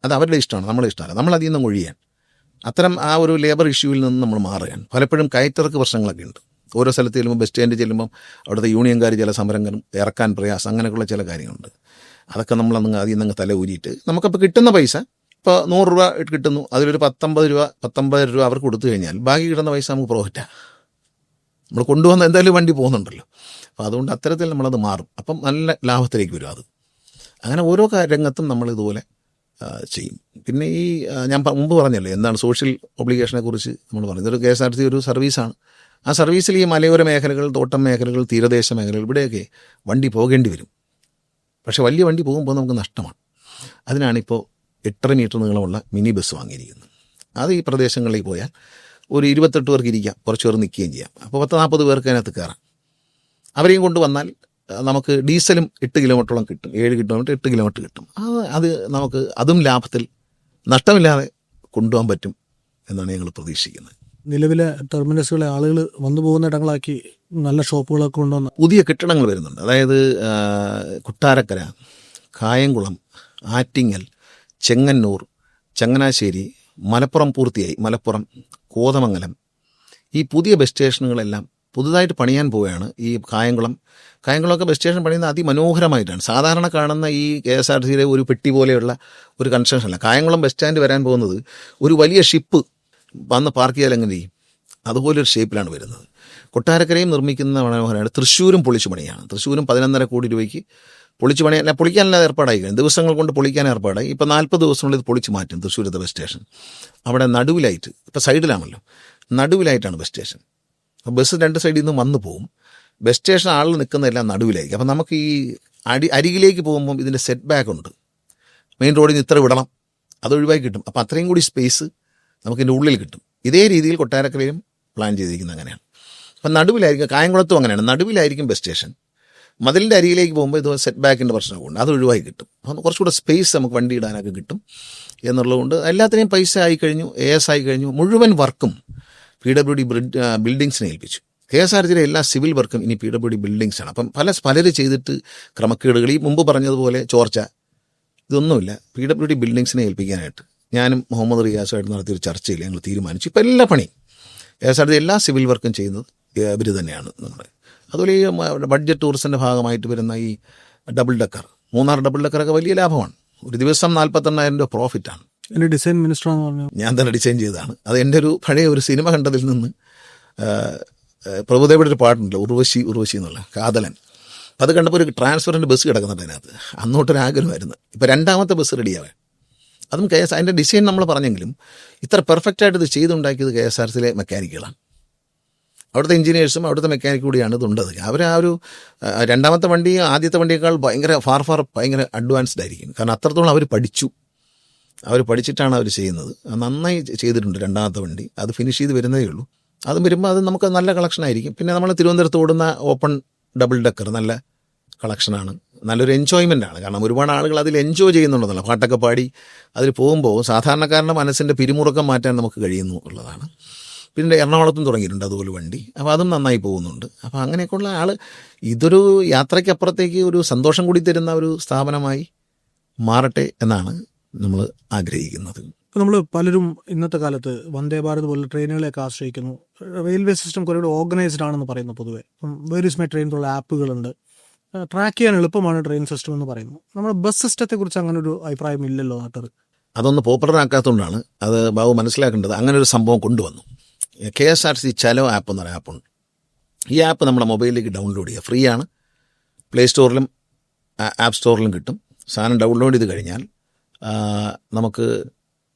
[SPEAKER 1] അത് അവരുടെ ഇഷ്ടമാണ്, നമ്മളെ ഇഷ്ടമല്ല. നമ്മൾ അതിൽ നിന്ന് ഒഴിയാൻ, അത്തരം ആ ഒരു ലേബർ ഇഷ്യൂവിൽ നിന്ന് നമ്മൾ മാറുകയാണ്. പലപ്പോഴും കയറ്റർക്ക് പ്രശ്നങ്ങളൊക്കെ ഉണ്ട്. ഓരോ സ്ഥലത്ത് ചെല്ലുമ്പോൾ, ബസ് സ്റ്റാൻഡിൽ ചെല്ലുമ്പം അവിടുത്തെ യൂണിയൻകാർ ചില സമരങ്ങളും, ഇറക്കാൻ പ്രയാസം, അങ്ങനെയൊക്കെയുള്ള ചില കാര്യങ്ങളുണ്ട്. അതൊക്കെ നമ്മൾ അതിൽ നിന്ന് തല ഊരിയിട്ട് നമുക്കപ്പോൾ കിട്ടുന്ന പൈസ, ഇപ്പോൾ 100 രൂപ കിട്ടുന്നു, അതിലൊരു 19 രൂപ അവർക്ക് കൊടുത്തു കഴിഞ്ഞാൽ ബാക്കി കിട്ടുന്ന പൈസ നമുക്ക് പ്രോഫിറ്റാണ്. നമ്മൾ കൊണ്ടുവന്ന എന്തായാലും വണ്ടി പോകുന്നുണ്ടല്ലോ. അപ്പോൾ അതുകൊണ്ട് അത്തരത്തിൽ നമ്മളത് മാറും. അപ്പം നല്ല ലാഭത്തിലേക്ക് വരും അത്. അങ്ങനെ ഓരോ രംഗത്തും നമ്മൾ ഇതുപോലെ ചെയ്യും. പിന്നെ ഈ ഞാൻ മുമ്പ് പറഞ്ഞല്ലോ എന്താണ് സോഷ്യൽ ഒബ്ലിഗേഷനെ കുറിച്ച് നമ്മൾ പറഞ്ഞു. ഇതൊരു KSRTC ഒരു സർവീസാണ്. ആ സർവീസിൽ ഈ മലയോര മേഖലകൾ, തോട്ടം മേഖലകൾ, തീരദേശ മേഖലകൾ, ഇവിടെയൊക്കെ വണ്ടി പോകേണ്ടി വരും. പക്ഷേ വലിയ വണ്ടി പോകുമ്പോൾ നമുക്ക് നഷ്ടമാണ്. അതിനാണിപ്പോൾ 8.5 മീറ്റർ നീളമുള്ള മിനി ബസ് വാങ്ങിയിരിക്കുന്നത്. അത് ഈ പ്രദേശങ്ങളിൽ പോയാൽ ഒരു 28 പേർക്ക് ഇരിക്കാം, കുറച്ച് പേർ നിൽക്കുകയും ചെയ്യാം. അപ്പോൾ 10-40 പേർക്ക് അതിനകത്ത് കയറാം. അവരെയും കൊണ്ട് വന്നാൽ നമുക്ക് ഡീസലും 8 കിലോമീറ്ററോളം കിട്ടും. 7 കിലോമീറ്റർ 8 കിലോമീറ്റർ കിട്ടും. അത് നമുക്ക് അതും ലാഭത്തിൽ നഷ്ടമില്ലാതെ കൊണ്ടുപോകാൻ പറ്റും എന്നാണ് ഞങ്ങൾ പ്രതീക്ഷിക്കുന്നത്.
[SPEAKER 2] നിലവിലെ ടെർമിനസുകളെ ആളുകൾ വന്നു പോകുന്ന ഇടങ്ങളാക്കി നല്ല ഷോപ്പുകളൊക്കെ കൊണ്ടുവന്ന്
[SPEAKER 1] പുതിയ കെട്ടിടങ്ങൾ വരുന്നുണ്ട്. അതായത് കൊട്ടാരക്കര, കായംകുളം, ആറ്റിങ്ങൽ, ചെങ്ങന്നൂർ, ചങ്ങനാശ്ശേരി, മലപ്പുറം പൂർത്തിയായി. മലപ്പുറം, കോതമംഗലം, ഈ പുതിയ ബസ് സ്റ്റേഷനുകളെല്ലാം പുതുതായിട്ട് പണിയാൻ പോവുകയാണ്. ഈ കായംകുളമൊക്കെ ബസ് സ്റ്റേഷൻ പണിയുന്നത് അതിമനോഹരമായിട്ടാണ്. സാധാരണ കാണുന്ന ഈ KSRTCയിലെ ഒരു പെട്ടി പോലെയുള്ള ഒരു കൺസ്ട്രക്ഷൻ അല്ല. കായംകുളം ബസ് സ്റ്റാൻഡ് വരാൻ പോകുന്നത് ഒരു വലിയ ഷിപ്പ് വന്ന് പാർക്ക് ചെയ്താൽ എങ്ങനെ ചെയ്യും, അതുപോലൊരു ഷേപ്പിലാണ് വരുന്നത്. കൊട്ടാരക്കരയും നിർമ്മിക്കുന്ന മനോഹരമാണ്. തൃശ്ശൂരും പൊളിച്ചു പണിയാണ്. തൃശ്ശൂരും 11.5 കോടി രൂപയ്ക്ക് പൊളിക്കാനല്ല ഏർപ്പാടായി കഴിഞ്ഞു. ദിവസങ്ങൾ കൊണ്ട് പൊളിക്കാൻ ഏർപ്പാടായി. ഇപ്പോൾ 40 ദിവസത്തിനുള്ളിൽ ഇത് പൊളിച്ച് മാറ്റും. തൃശ്ശൂരത്തെ ബസ് സ്റ്റേഷൻ അവിടെ നടുവിലായിട്ട്, ഇപ്പോൾ സൈഡിലാണല്ലോ, നടുവിലായിട്ടാണ് ബസ് സ്റ്റേഷൻ. ബസ് 2 സൈഡിൽ നിന്ന് വന്നു പോകും. ബസ് സ്റ്റേഷൻ ആൾ നിൽക്കുന്നതെല്ലാം നടുവിലായിരിക്കും. അപ്പം നമുക്ക് ഈ അരികിലേക്ക് പോകുമ്പം ഇതിൻ്റെ സെറ്റ് ബാക്ക് ഉണ്ട്. മെയിൻ റോഡിൽ നിന്ന് ഇത്ര വിടണം, അത് ഒഴിവാക്കി കിട്ടും. അപ്പം അത്രയും കൂടി സ്പേസ് നമുക്കിതിൻ്റെ ഉള്ളിൽ കിട്ടും. ഇതേ രീതിയിൽ കൊട്ടാരക്കരയിലും പ്ലാൻ ചെയ്തിരിക്കുന്നത് അങ്ങനെയാണ്. അപ്പം നടുവിലായിരിക്കും. കായംകുളത്തും അങ്ങനെയാണ്, നടുവിലായിരിക്കും ബസ് സ്റ്റേഷൻ. മതിലിൻ്റെ അരികിലേക്ക് പോകുമ്പോൾ ഇത് സെറ്റ് ബാക്കിൻ്റെ പ്രശ്നമൊക്കെ ഉണ്ട്, അത് ഒഴിവാക്കി കിട്ടും. അപ്പം കുറച്ചുകൂടെ സ്പേസ് നമുക്ക് വണ്ടി ഇടാനൊക്കെ കിട്ടും എന്നുള്ളതുകൊണ്ട് എല്ലാത്തിനെയും പൈസ ആയിക്കഴിഞ്ഞു, AS ആയിക്കഴിഞ്ഞു. മുഴുവൻ വർക്കും PWD ബിൽഡിങ്സിനെ ഏൽപ്പിച്ചു. KSRTCയിലെ എല്ലാ സിവിൽ വർക്കും ഇനി PWD ബിൽഡിങ്സാണ്. അപ്പം പലരും ചെയ്തിട്ട് ക്രമക്കേടുകൾ, ഈ മുമ്പ് പറഞ്ഞതുപോലെ ചോർച്ച, ഇതൊന്നുമില്ല. PWD ബിൽഡിങ്സിനെ ഏൽപ്പിക്കാനായിട്ട് ഞാനും മുഹമ്മദ് റിയാസുമായിട്ട് നടത്തിയൊരു ചർച്ചയിൽ ഞങ്ങൾ തീരുമാനിച്ചു. ഇപ്പം എല്ലാ പണിയും KSRTC എല്ലാ സിവിൽ വർക്കും ചെയ്യുന്നത് ഇവർ തന്നെയാണ് നമ്മുടെ. അതുപോലെ ഈ ബഡ്ജറ്റ് ടൂറിസത്തിൻ്റെ ഭാഗമായിട്ട് വരുന്ന ഈ ഡബിൾ ഡക്കർ, മൂന്നാർ ഡബിൾ ഡക്കറൊക്കെ വലിയ ലാഭമാണ്. ഒരു ദിവസം 48,000 രൂപ പ്രോഫിറ്റാണ്.
[SPEAKER 2] എൻ്റെ ഡിസൈൻ മിനിസ്റ്ററാന്ന് പറഞ്ഞു.
[SPEAKER 1] ഞാൻ തന്നെ ഡിസൈൻ ചെയ്തതാണ്. അത് എൻ്റെ ഒരു പഴയ ഒരു സിനിമ കണ്ടതിൽ നിന്ന് പ്രഭുദേവയുടെ ഒരു പാട്ടുണ്ടല്ലോ, ഉർവശി എന്നുള്ള കാതലൻ. അപ്പം അത് കണ്ടപ്പോൾ ഒരു ട്രാൻസ്പെറൻറ്റ് ബസ് കിടക്കുന്നുണ്ട് അതിനകത്ത്. അന്നോട്ടൊരാഗ്രഹമായിരുന്നു. ഇപ്പോൾ 2ാമത്തെ ബസ് റെഡിയാവാൻ. അതും അതിൻ്റെ ഡിസൈൻ നമ്മൾ പറഞ്ഞെങ്കിലും ഇത്ര പെർഫെക്റ്റായിട്ട് ഇത് ചെയ്തുണ്ടാക്കിയത് KSRTCയിലെ മെക്കാനിക്കുകളാണ്. അവിടുത്തെ എഞ്ചിനീയേഴ്സും അവിടുത്തെ മെക്കാനിക് കൂടിയാണ് ഇതുണ്ടത്. അവർ ആ ഒരു 2ാമത്തെ വണ്ടി ആദ്യത്തെ വണ്ടിയേക്കാൾ ഭയങ്കര അഡ്വാൻസ്ഡ് ആയിരിക്കും. കാരണം അത്രത്തോളം അവർ പഠിച്ചിട്ടാണ് അവർ ചെയ്യുന്നത്. നന്നായി ചെയ്തിട്ടുണ്ട് 2ാമത്തെ വണ്ടി. അത് ഫിനിഷ് ചെയ്ത് വരുന്നതേ ഉള്ളൂ. അതും വരുമ്പോൾ അത് നമുക്ക് നല്ല കളക്ഷനായിരിക്കും. പിന്നെ നമ്മൾ തിരുവനന്തപുരത്ത് ഓടുന്ന ഓപ്പൺ ഡബിൾ ഡക്കർ നല്ല കളക്ഷനാണ്, നല്ലൊരു എൻജോയ്മെൻ്റാണ്. കാരണം ഒരുപാട് ആളുകൾ അതിൽ എൻജോയ് ചെയ്യുന്നുണ്ടെന്നല്ല, പാട്ടൊക്കെ പാടി അതിൽ പോകുമ്പോൾ സാധാരണക്കാരൻ്റെ മനസ്സിൻ്റെ പിരിമുറുക്കം മാറ്റാൻ നമുക്ക് കഴിയുന്നു ഉള്ളതാണ്. പിന്നെ എറണാകുളത്തും തുടങ്ങിയിട്ടുണ്ട് അതുപോലെ വണ്ടി. അപ്പോൾ അതും നന്നായി പോകുന്നുണ്ട്. അപ്പോൾ അങ്ങനെയൊക്കെയുള്ള ഇതൊരു യാത്രയ്ക്കപ്പുറത്തേക്ക് ഒരു സന്തോഷം കൂടി തരുന്ന ഒരു സ്ഥാപനമായി മാറട്ടെ എന്നാണ് നമ്മൾ ആഗ്രഹിക്കുന്നത്.
[SPEAKER 2] ഇപ്പോൾ നമ്മൾ പലരും ഇന്നത്തെ കാലത്ത് വന്ദേ ഭാരത് പോലുള്ള ട്രെയിനുകളെയൊക്കെ ആശ്രയിക്കുന്നു. റെയിൽവേ സിസ്റ്റം കുറേ ഓർഗനൈസ്ഡ് ആണെന്ന് പറയുന്നു പൊതുവെ. ഇപ്പം വേരിയസ് മൈ ട്രെയിൻ പോലുള്ള ആപ്പുകളുണ്ട്, ട്രാക്ക് ചെയ്യാൻ എളുപ്പമാണ് ട്രെയിൻ സിസ്റ്റം എന്ന് പറയുന്നു. നമ്മുടെ ബസ് സിസ്റ്റത്തെക്കുറിച്ച് അങ്ങനെ ഒരു അഭിപ്രായം ഇല്ലല്ലോ നാട്ടർ.
[SPEAKER 1] അതൊന്ന് പോപ്പുലറാക്കാത്തതുകൊണ്ടാണ് അത് ബാബു മനസ്സിലാക്കേണ്ടത്. അങ്ങനെ ഒരു സംഭവം കൊണ്ടുവന്നു. KSRTC ചലോ ആപ്പ് എന്നൊരു ആപ്പുണ്ട്. ഈ ആപ്പ് നമ്മുടെ മൊബൈലിലേക്ക് ഡൗൺലോഡ് ചെയ്യുക. ഫ്രീ ആണ്. പ്ലേ സ്റ്റോറിലും ആപ്പ് സ്റ്റോറിലും കിട്ടും. സാധനം ഡൗൺലോഡ് ചെയ്ത് കഴിഞ്ഞാൽ നമുക്ക്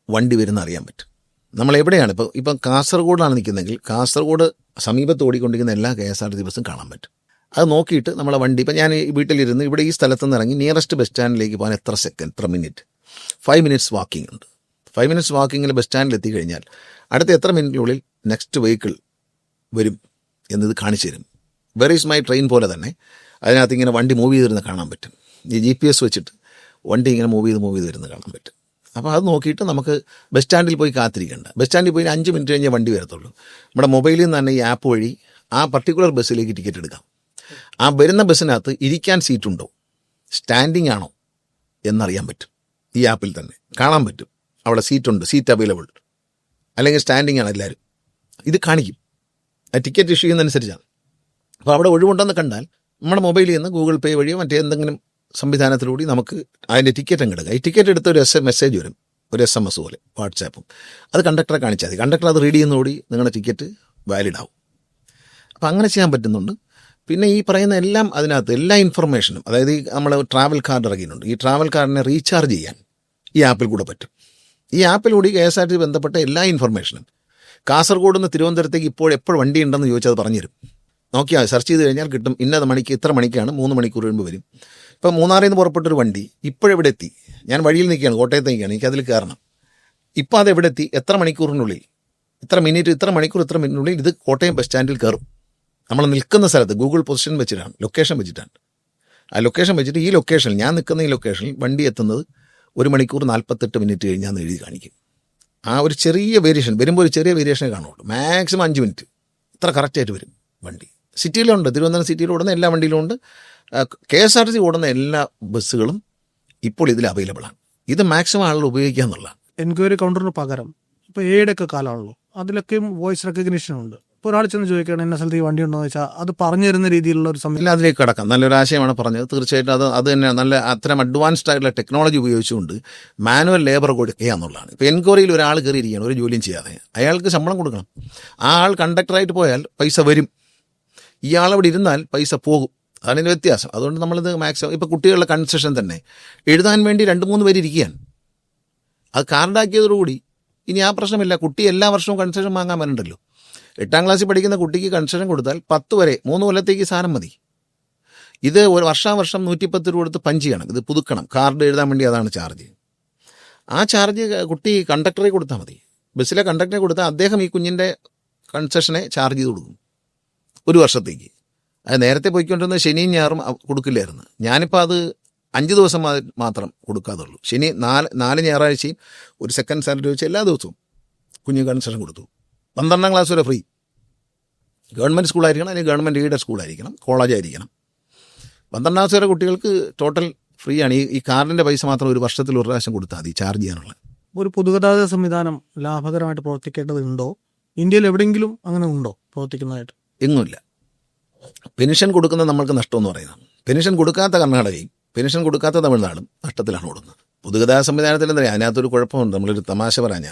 [SPEAKER 1] വണ്ടി വരുന്ന അറിയാൻ പറ്റും. നമ്മളെവിടെയാണ് ഇപ്പം കാസർഗോഡാണ് നിൽക്കുന്നതെങ്കിൽ കാസർഗോഡ് സമീപത്ത് ഓടിക്കൊണ്ടിരിക്കുന്ന എല്ലാ KSRTC ബസ്സും കാണാൻ പറ്റും. അത് നോക്കിയിട്ട് നമ്മളെ വണ്ടി, ഇപ്പം ഞാൻ വീട്ടിലിരുന്ന് ഇവിടെ ഈ സ്ഥലത്ത് നിന്ന് ഇറങ്ങി നിയറസ്റ്റ് ബസ് സ്റ്റാൻഡിലേക്ക് പോകാൻ എത്ര മിനിറ്റ്, 5 മിനിറ്റ്സ് വാക്കിംഗ് ഉണ്ട്. 5 മിനിറ്റ്സ് വാക്കിങ്ങിൽ ബസ് സ്റ്റാൻഡിൽ എത്തിക്കഴിഞ്ഞാൽ അടുത്ത എത്ര മിനിറ്റിനുള്ളിൽ നെക്സ്റ്റ് വെഹിക്കിൾ വരും എന്നത് കാണിച്ചു തരും. വെർ ഈസ് മൈ ട്രെയിൻ പോലെ തന്നെ അതിനകത്ത് ഇങ്ങനെ വണ്ടി മൂവ് ചെയ്ത് വരുന്നത് കാണാൻ പറ്റും. ഈ GPS വെച്ചിട്ട് വണ്ടി ഇങ്ങനെ മൂവ് ചെയ്ത് വരുന്നത് കാണാൻ പറ്റും. അപ്പോൾ അത് നോക്കിയിട്ട് നമുക്ക് ബസ് സ്റ്റാൻഡിൽ പോയി കാത്തിരിക്കേണ്ട. ബസ് സ്റ്റാൻഡിൽ പോയി 5 മിനിറ്റ് കഴിഞ്ഞാൽ വണ്ടി വരത്തുള്ളൂ. നമ്മുടെ മൊബൈലിൽ നിന്ന് തന്നെ ഈ ആപ്പ് വഴി ആ പർട്ടിക്കുലർ ബസ്സിലേക്ക് ടിക്കറ്റ് എടുക്കാം. ആ വരുന്ന ബസ്സിനകത്ത് ഇരിക്കാൻ സീറ്റുണ്ടോ, സ്റ്റാൻഡിങ് ആണോ എന്നറിയാൻ പറ്റും. ഈ ആപ്പിൽ തന്നെ കാണാൻ പറ്റും. അവിടെ സീറ്റുണ്ട്, സീറ്റ് അവൈലബിൾ, അല്ലെങ്കിൽ സ്റ്റാൻഡിങ് ആണ് എല്ലാവരും. ഇത് കാണിക്കും. ആ ടിക്കറ്റ് ഇഷ്യൂ ചെയ്യുന്നതനുസരിച്ചാണ്. അപ്പോൾ അവിടെ ഒഴിവുണ്ടെന്ന് കണ്ടാൽ നമ്മുടെ മൊബൈലിൽ നിന്ന് ഗൂഗിൾ പേ വഴിയോ മറ്റേന്തെങ്കിലും സംവിധാനത്തിലൂടെ നമുക്ക് അതിൻ്റെ ടിക്കറ്റ് അങ്ങ് എടുക്കാം. ഈ ടിക്കറ്റ് എടുത്ത ഒരു മെസ്സേജ് വരും, ഒരു SMS പോലെ വാട്സാപ്പും. അത് കണ്ടക്ടറെ കാണിച്ചാൽ മതി. കണ്ടക്ടർ അത് റീഡ് ചെയ്യുന്നതോടെ നിങ്ങളുടെ ടിക്കറ്റ് വാലിഡ് ആവും. അപ്പം അങ്ങനെ ചെയ്യാൻ പറ്റുന്നുണ്ട്. പിന്നെ ഈ പറയുന്ന എല്ലാം അതിനകത്ത് എല്ലാ ഇൻഫർമേഷനും, അതായത് നമ്മൾ ട്രാവൽ കാർഡ് ഇറങ്ങിയിട്ടുണ്ട്. ഈ ട്രാവൽ കാർഡിനെ റീചാർജ് ചെയ്യാൻ ഈ ആപ്പിൽ കൂടെ പറ്റും. ഈ ആപ്പിലൂടെ KSRTC ബന്ധപ്പെട്ട എല്ലാ ഇൻഫർമേഷനും, കാസർഗോഡ് നിന്ന് തിരുവനന്തപുരത്തേക്ക് എപ്പോൾ വണ്ടി ഉണ്ടെന്ന് ചോദിച്ചാൽ അത് പറഞ്ഞുതരും. നോക്കിയാൽ സെർച്ച് ചെയ്ത് കഴിഞ്ഞാൽ കിട്ടും. ഇന്നത് മണിക്ക് ഇത്ര മണിക്കാണ്, 3 മണിക്കൂർ കഴിയുമ്പോൾ വരും. ഇപ്പം മൂന്നാറിൽ നിന്ന് പുറപ്പെട്ടൊരു വണ്ടി ഇപ്പോഴെവിടെ എത്തി, ഞാൻ വഴിയിൽ നിൽക്കുകയാണ്, കോട്ടയത്ത് നിൽക്കുകയാണ്, എനിക്കതിൽ കയറണം. ഇപ്പം അതെവിടെ എത്തി, എത്ര മണിക്കൂറിനുള്ളിൽ, ഇത്ര മിനിറ്റ്, ഇത്ര മണിക്കൂർ, ഇത്ര മിനിറ്റിനുള്ളിൽ ഇത് കോട്ടയം ബസ് സ്റ്റാൻഡിൽ കയറും. നമ്മൾ നിൽക്കുന്ന സ്ഥലത്ത് ഗൂഗിൾ പൊസിഷൻ വെച്ചിട്ടാണ്, ലൊക്കേഷൻ വെച്ചിട്ടാണ്. ആ ലൊക്കേഷൻ വെച്ചിട്ട് ഈ ലൊക്കേഷനിൽ, ഞാൻ നിൽക്കുന്ന ഈ ലൊക്കേഷനിൽ വണ്ടി എത്തുന്നത് 1 മണിക്കൂർ 48 മിനിറ്റ് കഴിഞ്ഞാന്ന് എഴുതി കാണിക്കും. ആ ഒരു ചെറിയ വേരിയേഷൻ വരുമ്പോൾ ഒരു ചെറിയ വേരിയേഷനെ കാണുള്ളൂ. മാക്സിമം 5 മിനിറ്റ് ഇത്ര കറക്റ്റായിട്ട് വരും വണ്ടി. സിറ്റിയിലുണ്ട്, തിരുവനന്തപുരം സിറ്റിയിൽ ഓടുന്ന എല്ലാ വണ്ടിയിലും ഉണ്ട്. KSRTC ഓടുന്ന എല്ലാ ബസ്സുകളും ഇപ്പോൾ ഇതിൽ അവൈലബിൾ ആണ്. ഇത് മാക്സിമം ആളുകൾ ഉപയോഗിക്കുക എന്നുള്ളതാണ്.
[SPEAKER 2] എൻക്വയറി കൗണ്ടറിന് പകരം ഇപ്പോൾ AI ഒക്കെ കാലമാണല്ലോ, അതിലൊക്കെയും വോയിസ് റെക്കഗ്നിഷൻ ഉണ്ട്. ഇപ്പോൾ ഒരാൾ ചെന്ന് ചോദിക്കുകയാണ് ഇന്ന സ്ഥലത്ത് ഈ വണ്ടി ഉണ്ടോ എന്ന് വെച്ചാൽ അത് പറഞ്ഞു തരുന്ന രീതിയിലുള്ള ഒരു
[SPEAKER 1] എല്ലാം അതിലേക്ക് കടക്കാം. നല്ലൊരു ആശയമാണ് പറഞ്ഞത്. തീർച്ചയായിട്ടും അത് തന്നെ നല്ല അത്തരം അഡ്വാൻസ്ഡ് ആയിട്ടുള്ള ടെക്നോളജി ഉപയോഗിച്ചുകൊണ്ട് മാനുവൽ ലേബർ കൊടുക്കുക എന്നുള്ളതാണ്. ഇപ്പോൾ എൻക്വയറിയിൽ ഒരാൾ കയറിയിരിക്കുകയാണ് ഒരു ജോലിയും ചെയ്യാതെ, അയാൾക്ക് ശമ്പളം കൊടുക്കണം. ആ ആൾ കണ്ടക്ടറായിട്ട് പോയാൽ പൈസ വരും, ഇയാളവിടെ ഇരുന്നാൽ പൈസ പോകും. അതാണ് ഇതിൻ്റെ വ്യത്യാസം. അതുകൊണ്ട് നമ്മളിത് മാക്സിമം, ഇപ്പോൾ കുട്ടികളുടെ കൺസെഷൻ തന്നെ എഴുതാൻ വേണ്ടി 2-3 പേര് ഇരിക്കുകയാണ്. അത് കാർഡാക്കിയതോടുകൂടി ഇനി ആ പ്രശ്നമില്ല. കുട്ടി എല്ലാ വർഷവും കൺസെഷൻ വാങ്ങാൻ വരണ്ടല്ലോ. 8ാം ക്ലാസ്സിൽ പഠിക്കുന്ന കുട്ടിക്ക് കൺസെഷൻ കൊടുത്താൽ 10 വരെ 3 കൊല്ലത്തേക്ക് സാധനം മതി. ഇത് ഒരു വർഷം 110 രൂപ കൊടുത്ത് പഞ്ച് ചെയ്യണം, ഇത് പുതുക്കണം. കാർഡ് എഴുതാൻ വേണ്ടി അതാണ് ചാർജ്. ആ ചാർജ് കുട്ടി കണ്ടക്ടറെ കൊടുത്താൽ മതി. ബസ്സിലെ കണ്ടക്ടറെ കൊടുത്താൽ അദ്ദേഹം ഈ കുഞ്ഞിൻ്റെ കൺസെഷനെ ചാർജ് ചെയ്ത് കൊടുക്കും 1 വർഷത്തേക്ക്. അത് നേരത്തെ പോയിക്കൊണ്ടിരുന്നത് ശനിയും ഞായറും കൊടുക്കില്ലായിരുന്നു. ഞാനിപ്പോൾ അത് 5 ദിവസം മാത്രം കൊടുക്കാതുള്ളൂ. ശനി 4 ഞായറാഴ്ചയും ഒരു സെക്കൻഡ് സാലറി വെച്ച് എല്ലാ ദിവസവും കുഞ്ഞ് കൺസെഷൻ കൊടുത്തു. 12ാം ക്ലാസ് വരെ ഫ്രീ. ഗവൺമെൻറ് സ്കൂളായിരിക്കണം, അല്ലെങ്കിൽ ഗവൺമെൻറ് എയ്ഡഡ് സ്കൂളായിരിക്കണം, കോളേജായിരിക്കണം. 12ാം ക്ലാസ് വരെ കുട്ടികൾക്ക് ടോട്ടൽ ഫ്രീ ആണ്. ഈ കാർഡിൻ്റെ പൈസ മാത്രം ഒരു വർഷത്തിൽ ഒരു പ്രാവശ്യം കൊടുത്താൽ മതി ചാർജ് ചെയ്യാനുള്ള.
[SPEAKER 2] ഒരു പൊതുഗതാഗത സംവിധാനം ലാഭകരമായിട്ട് പ്രവർത്തിക്കേണ്ടതുണ്ടോ? ഇന്ത്യയിൽ എവിടെയെങ്കിലും അങ്ങനെ ഉണ്ടോ പ്രവർത്തിക്കുന്നതായിട്ട്?
[SPEAKER 1] എങ്ങുമില്ല. പെൻഷൻ കൊടുക്കുന്ന നമ്മൾക്ക് നഷ്ടമെന്ന് പറയുന്നത്. പെൻഷൻ കൊടുക്കാത്ത കർണാടകയും പെൻഷൻ കൊടുക്കാത്ത തമിഴ്നാടും നഷ്ടത്തിലാണ് ഓടുന്നത്. പൊതുഗതാഗത സംവിധാനത്തിൽ എന്താ പറയുക, അതിനകത്തൊരു കുഴപ്പമുണ്ട്. നമ്മളൊരു തമാശ പറയാൻ,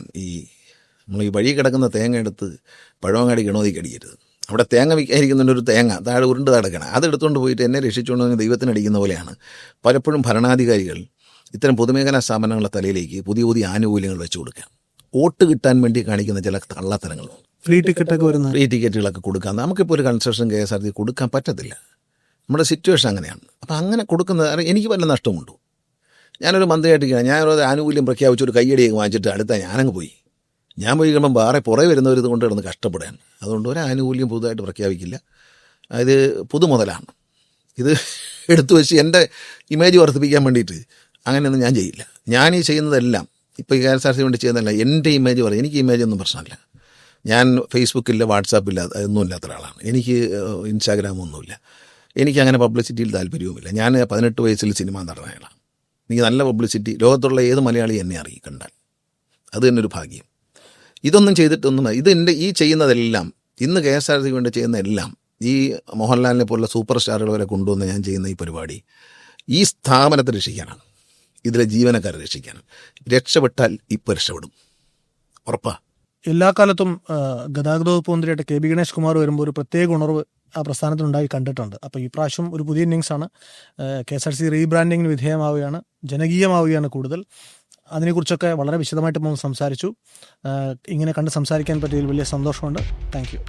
[SPEAKER 1] നമ്മൾ ഈ വഴി കിടക്കുന്ന തേങ്ങ എടുത്ത് പഴവങ്ങാടി ഗണോതിക്ക് അടിക്കരുത്. അവിടെ തേങ്ങ വിൽക്കാതിരിക്കുന്നുണ്ട്, ഒരു തേങ്ങ താഴെ ഉരുണ്ട് കിടക്കണം, അതെടുത്തുകൊണ്ട് പോയിട്ട് എന്നെ രക്ഷിച്ചുകൊണ്ട് ദൈവത്തിനടിക്കുന്ന പോലെയാണ് പലപ്പോഴും ഭരണാധികാരികൾ ഇത്തരം പൊതുമേഖലാ സ്ഥാപനങ്ങളുടെ തലയിലേക്ക് പുതിയ പുതിയ ആനുകൂല്യങ്ങൾ വെച്ചു കൊടുക്കുക. വോട്ട് കിട്ടാൻ വേണ്ടി കാണിക്കുന്ന ചില കള്ളത്തരങ്ങളുണ്ട്.
[SPEAKER 2] ഫ്രീ ടിക്കറ്റൊക്കെ വരുന്നത്,
[SPEAKER 1] ഫ്രീ ടിക്കറ്റുകളൊക്കെ കൊടുക്കാം. നമുക്കിപ്പോൾ ഒരു കൺസെഷൻ KSRTC കൊടുക്കാൻ പറ്റത്തില്ല. നമ്മുടെ സിറ്റുവേഷൻ അങ്ങനെയാണ്. അപ്പോൾ അങ്ങനെ കൊടുക്കുന്നത് എനിക്ക് വല്ല നഷ്ടമുണ്ടോ? ഞാനൊരു മന്ത്രിയായിട്ടിരിക്കുകയാണ്, ഞാനൊരു ആനുകൂല്യം പ്രഖ്യാപിച്ച് ഒരു കയ്യടിയൊക്കെ വാങ്ങിച്ചിട്ട് അടുത്ത ഞാനങ്ങ് പോയി. ഞാൻ പോയി കഴിയുമ്പം വേറെ പുറകെ വരുന്നവർ ഇതുകൊണ്ട് കിടന്ന് കഷ്ടപ്പെടുകയാണ്. അതുകൊണ്ട് ഒരു ആനുകൂല്യം പുതുതായിട്ട് പ്രഖ്യാപിക്കില്ല. ഇത് പുതുമുതലാണ്. ഇത് എടുത്തു വെച്ച് എൻ്റെ ഇമേജ് വർദ്ധിപ്പിക്കാൻ വേണ്ടിയിട്ട് അങ്ങനെയൊന്നും ഞാൻ ചെയ്യില്ല. ഞാൻ ഈ ചെയ്യുന്നതെല്ലാം ഇപ്പോൾ ഈ KSRTC വേണ്ടി ചെയ്യുന്നതല്ല, എൻ്റെ ഇമേജ് പറയും. എനിക്ക് ഇമേജ് ഒന്നും പ്രശ്നമില്ല. ഞാൻ ഫേസ്ബുക്കില്ല, വാട്സാപ്പില്ല, ഒന്നും ഇല്ലാത്ത ഒരാളാണ്. എനിക്ക് ഇൻസ്റ്റാഗ്രാമൊന്നുമില്ല. എനിക്കങ്ങനെ പബ്ലിസിറ്റിയിൽ താല്പര്യവുമില്ല. ഞാൻ 18 വയസ്സിൽ സിനിമ നടനായാണ്. എനിക്ക് നല്ല പബ്ലിസിറ്റി ലോകത്തുള്ള ഏത് മലയാളി എന്നെ അറിയും കണ്ടാൽ. അത് തന്നെ ഒരു ഭാഗ്യം. ഇതൊന്നും ചെയ്തിട്ടൊന്നും ഇതിൻ്റെ ഈ ചെയ്യുന്നതെല്ലാം ഇന്ന് KSRTC വേണ്ടി ചെയ്യുന്നതെല്ലാം ഈ മോഹൻലാലിനെ പോലുള്ള സൂപ്പർ സ്റ്റാറുകൾ വരെ കൊണ്ടുവന്ന് ഞാൻ ചെയ്യുന്ന ഈ പരിപാടി ഈ സ്ഥാപനത്തെ രക്ഷിക്കാനാണ്. ഇതിലെ ജീവനക്കാരെ രക്ഷിക്കാനും. രക്ഷപ്പെട്ടാൽ ഇപ്പോൾ രക്ഷപ്പെടും, ഉറപ്പാ.
[SPEAKER 2] എല്ലാ കാലത്തും ഗതാഗത വകുപ്പ് മന്ത്രിയായിട്ട് കെ ബി ഗണേഷ് കുമാർ വരുമ്പോൾ ഒരു പ്രത്യേക ഉണർവ് ആ പ്രസ്ഥാനത്തിനുണ്ടായി കണ്ടിട്ടുണ്ട്. അപ്പോൾ ഈ പ്രാവശ്യം ഒരു പുതിയ ഇന്നിങ്സാണ്. KSRTC റീബ്രാൻഡിങ്ങിന് വിധേയമാവുകയാണ്, ജനകീയമാവുകയാണ് കൂടുതൽ. അതിനെക്കുറിച്ചൊക്കെ വളരെ വിശദമായിട്ട് നമ്മൾ സംസാരിച്ചു. ഇങ്ങനെ കണ്ട് സംസാരിക്കാൻ പറ്റിയതിൽ വലിയ സന്തോഷമുണ്ട്. Thank you.